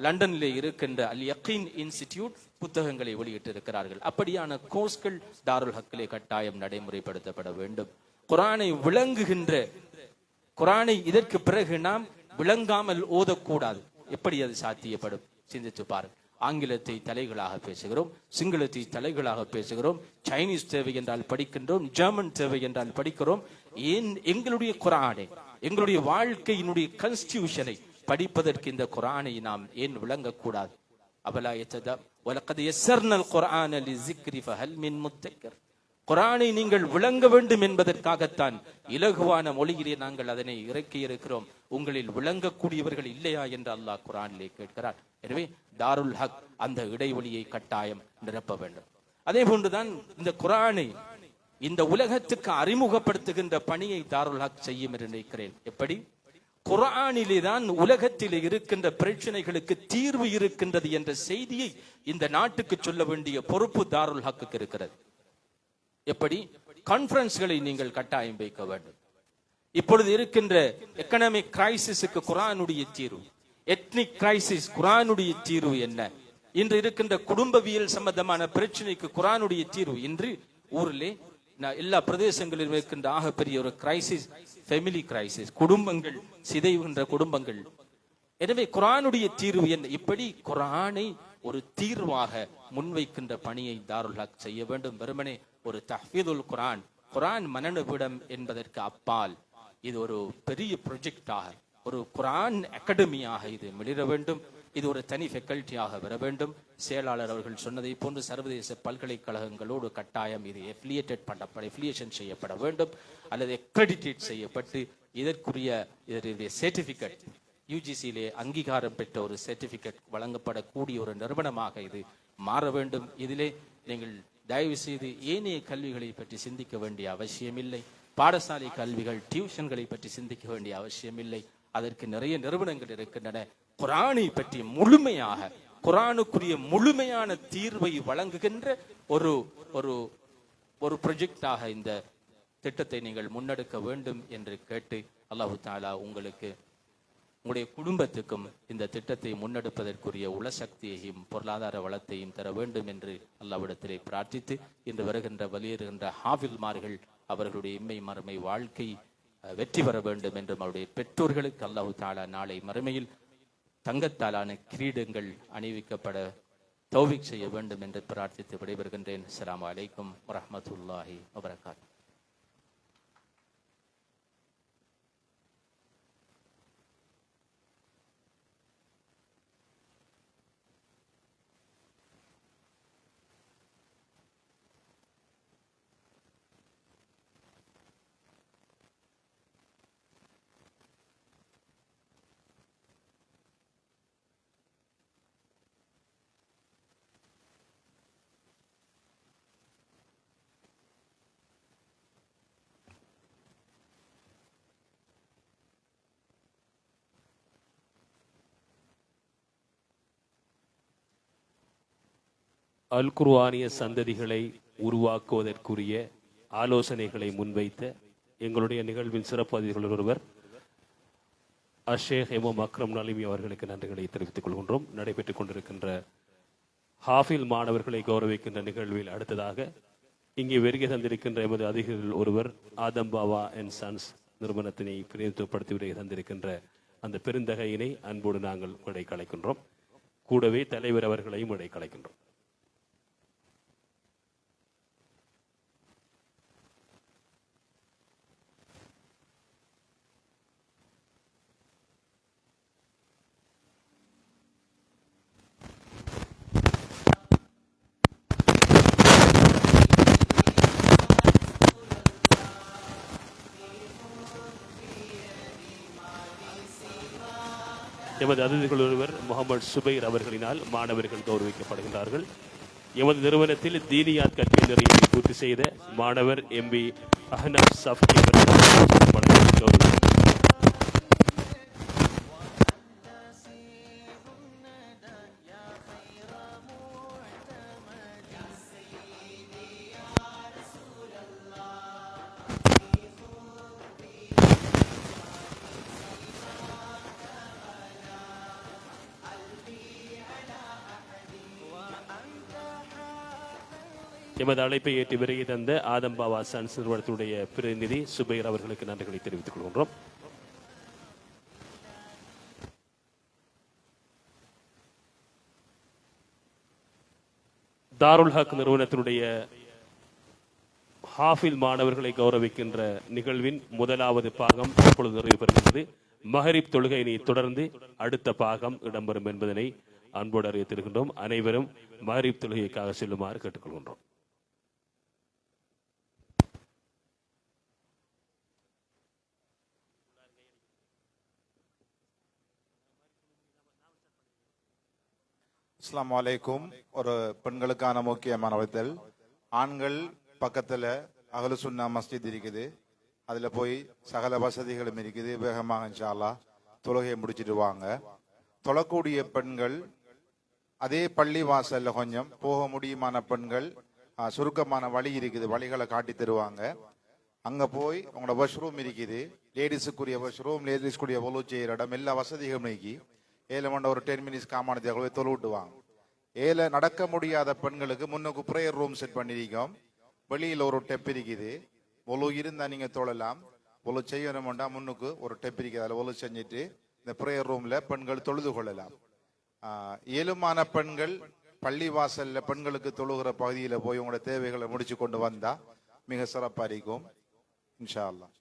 லண்டனிலே இருக்கின்ற அல் யகீன் இன்ஸ்டிடியூட் புத்தகங்களை வெளியிட்டு இருக்கிறார்கள். அப்படியான கோர்ஸ்கள் தாருல் ஹக்கிலே கட்டாயம் நடைமுறைப்படுத்தப்பட வேண்டும். குர்ஆனை விளங்குகின்ற குர்ஆனை இதற்கு பிறகு நாம் விளங்காமல் ஓதக்கூடாது. எப்படி அது சாத்தியப்படும்? சிந்தித்து பாருங்கள். ஆங்கிலத்தை தலைகளாக பேசுகிறோம், சிங்களத்தை தலைகளாக பேசுகிறோம், சைனீஸ் தேவை என்றால் படிக்கின்றோம், ஜெர்மன் தேவை என்றால் படிக்கிறோம். ஏன் எங்களுடைய குர்ஆனை, எங்களுடைய வாழ்க்கையினுடைய கான்ஸ்டிடியூஷனை படிப்பதற்கு இந்த குர்ஆனை நாம் ஏன் விளங்கக்கூடாது? அபலா யததா வலகத் யஸ்ஸர்னல் குர்ஆன லிஸ்ஸிக்ரி ஃபஹல் மின் முத்தக்கிர். குர்ஆனை நீங்கள் விளங்க வேண்டும் என்பதற்காகத்தான் இலகுவான மொழியிலே நாங்கள் அதனை இறக்கி இருக்கிறோம். உங்களில் விளங்கக்கூடியவர்கள் இல்லையா என்று அல்லாஹ் குர்ஆனிலே கேட்கிறார். எனவே தாருல் ஹக் அந்த இடைவெளியை கட்டாயம் நிரப்ப வேண்டும். அதே போன்றுதான் இந்த குர்ஆனை இந்த உலகத்துக்கு அறிமுகப்படுத்துகின்ற பணியை தாருல் ஹக் செய்யும் என்று நினைக்கிறேன். எப்படி? குர்ஆனிலே தான் உலகத்திலே இருக்கின்ற பிரச்சனைகளுக்கு தீர்வு இருக்கின்றது என்ற செய்தியை இந்த நாட்டுக்கு சொல்ல வேண்டிய பொறுப்பு தாருல் ஹக்குக்கு இருக்கிறது. எப்படி? கான்ஃபரன்ஸ்களை நீங்கள் கட்டாயம் வைக்க வேண்டும். இப்பொழுது இருக்கின்ற எக்கனாமிக் கிரைசிஸுக்கு குர்ஆனுடைய தீர்வு, எத்னிக் கிரைசிஸ் குர்ஆனுடைய தீர்வு என்ன? இன்று இருக்கின்ற குடும்பவியல் சம்பந்தமான பிரச்சனைக்கு குர்ஆனுடைய தீர்வு. இன்று ஊரிலே எல்லா பிரதேசங்களிலும் இருக்கின்ற ஆகப்பெரிய ஒரு கிரைசிஸ் ஃபேமிலி கிரைசிஸ், குடும்பங்கள் சிதைகின்ற குடும்பங்கள். எனவே குர்ஆனுடைய தீர்வு என்ன? இப்படி குர்ஆனை ஒரு தீர்வாக முன்வைக்கின்ற பணியை தாருல் ஹக் செய்ய வேண்டும். வெறுமனே ஒரு தஹ்ஃபீதுல் குர்ஆன், குர்ஆன் மனநபிடம் என்பதற்கு அப்பால் இது ஒரு பெரிய ப்ரொஜெக்டாக, ஒரு குர்ஆன் அகாடமியாக இது மிளிர வேண்டும். இது ஒரு தனி ஃபேக்கல்ட்டியாக வர வேண்டும். செயலாளர் அவர்கள் சொன்னதை போன்று சர்வதேச பல்கலைக்கழகங்களோடு கட்டாயம் இது எஃபிலியேஷன் செய்யப்பட வேண்டும் அல்லது அக்ரெடிட்டேட் செய்யப்பட்டு இதற்குரிய இதனுடைய சர்டிபிகேட் யுஜிசியிலே அங்கீகாரம் பெற்ற ஒரு சர்டிபிகேட் வழங்கப்படக்கூடிய ஒரு நிறுவனமாக இது மாற வேண்டும். இதிலே நீங்கள் தயவு செய்து ஏனைய கல்விகளை பற்றி சிந்திக்க வேண்டிய அவசியமில்லை. பாடசாலை கல்விகள், டியூஷன்களை பற்றி சிந்திக்க வேண்டிய அவசியமில்லை. அதற்கு நிறைய நிறுவனங்கள் இருக்கின்றன. குர்ஆனை பற்றி முழுமையாக, குர்ஆனுக்குரிய முழுமையான தீர்வை வழங்குகின்ற ஒரு ஒரு ஒரு ப்ரொஜெக்டாக இந்த திட்டத்தை நீங்கள் முன்னெடுக்க வேண்டும் என்று கேட்டு அல்லாஹு தாலா உங்களுக்கு உங்களுடைய குடும்பத்துக்கும் இந்த திட்டத்தை முன்னெடுப்பதற்குரிய உளசக்தியையும் பொருளாதார வளத்தையும் தர வேண்டும் என்று அல்லாஹ்விடத்திலே பிரார்த்தித்து இன்று வருகின்ற வெளியேறுகின்ற ஹாஃபில்மார்கள் அவர்களுடைய இம்மை மறுமை வாழ்க்கை வெற்றி பெற வேண்டும் என்றும் அவருடைய பெற்றோர்களுக்கு அல்லாஹு தாலா நாளை மறுமையில் தங்கத்தாலான கிரீடங்கள் அணிவிக்கப்பட தௌஃபீக் செய்ய வேண்டும் என்று பிரார்த்தித்து விடைபெறுகின்றேன். அஸ்ஸலாமு அலைக்கும் வரஹ்மத்துல்லாஹி வபரகாத்துஹு. அல் குர்ஆனிய சந்ததிகளை உருவாக்குவதற்குரிய ஆலோசனைகளை முன்வைத்த எங்களுடைய நிகழ்வின் சிறப்பு அதிதிகள் ஒருவர் அஷேக் எம் அக்ரம் நலிமி அவர்களுக்கு நன்றிகளை தெரிவித்துக் கொள்கின்றோம். நடைபெற்றுக் கொண்டிருக்கின்ற ஹாஃபில் மாணவர்களை கௌரவிக்கின்ற நிகழ்வில் அடுத்ததாக இங்கே வருகை தந்திருக்கின்ற எமது அதிதிகள் ஒருவர் ஆதம் பாவா அண்ட் சன்ஸ் நிறுவனத்தினை பிரதிநிதித்துவப்படுத்தி வருகை தந்திருக்கின்ற அந்த பெருந்தகையினை அன்போடு நாங்கள் இடை கலைக்கின்றோம். கூடவே தலைவர் அவர்களையும் இடை கலைக்கின்றோம். எமது அதிதிகள் ஒருவர் முகமது சுபைர் அவர்களினால் மாணவர்கள் கௌரவிக்கப்படுகின்றார்கள். எமது நிறுவனத்தில் தீனியாத் கல்வி நிறையை பூர்த்தி செய்த மாணவர் எம்பி அஹ்னப் சஃப்கி அவர்கள் எமது அழைப்பை ஏற்றி வருகை தந்த ஆதம் பாவா சன்ஸ் நிறுவனத்தினுடைய பிரதிநிதி சுபைர் அவர்களுக்கு நன்றிகளை தெரிவித்துக் கொள்கின்றோம். தாருல் ஹக் நிறுவனத்தினுடைய ஹாஃபில் மாணவர்களை கௌரவிக்கின்ற நிகழ்வின் முதலாவது பாகம் இப்பொழுது நிறைவு பெறுகிறது. மஹரிப் தொழுகையினை தொடர்ந்து அடுத்த பாகம் இடம்பெறும் என்பதனை அன்போடு அறிவித்திருக்கின்றோம். அனைவரும் மஹரிப் தொழுகைக்காக செல்லுமாறு கேட்டுக்கொள்கின்றோம். அஸ்ஸலாமு அலைக்கும். ஒரு பெண்களுக்கான முக்கியமான வகுத்தல். ஆண்கள் பக்கத்தில் அஹ்லு சுன்னா மஸ்ஜித் இருக்குது, அதில் போய் சகல வசதிகளும் இருக்குது. வேகமாக இன்ஷா அல்லாஹ் தொழுகையை முடிச்சிட்டு வாங்க. தொழக்கூடிய பெண்கள் அதே பள்ளி வாசல்ல கொஞ்சம் போக முடியுமான பெண்கள் சுருக்கமான வழி இருக்குது, வழிகளை காட்டி தருவாங்க. அங்கே போய் உங்களோட வாஷ்ரூம் இருக்குது, லேடிஸுக்குரிய வாஷ்ரூம், லேடிஸ்க்குரிய ஒலு செய்கிற இடம், எல்லா வசதிகளும் நீக்கி ஏழு மண்ட ஒரு 10 மினிட்ஸ் காமானத்தை தொழு விட்டுவாங்க. ஏழை நடக்க முடியாத பெண்களுக்கு முன்னுக்கு ப்ரேயர் ரூம் செட் பண்ணியிருக்கோம். வெளியில் ஒரு டெப் இருக்குது, ஒலு இருந்தால் நீங்கள் தொழலாம். ஒலு செய்யணும்டா முன்னுக்கு ஒரு டெப் இருக்குது, அதில் ஒலு செஞ்சுட்டு இந்த ப்ரேயர் ரூமில் பெண்கள் தொழுது கொள்ளலாம். ஏழுமான பெண்கள் பள்ளி வாசல்ல பெண்களுக்கு தொழுகிற பகுதியில் போய் உங்களோட தேவைகளை முடிச்சு கொண்டு வந்தால் மிக சிறப்பாக இருக்கும் இன்ஷா அல்லாஹ்.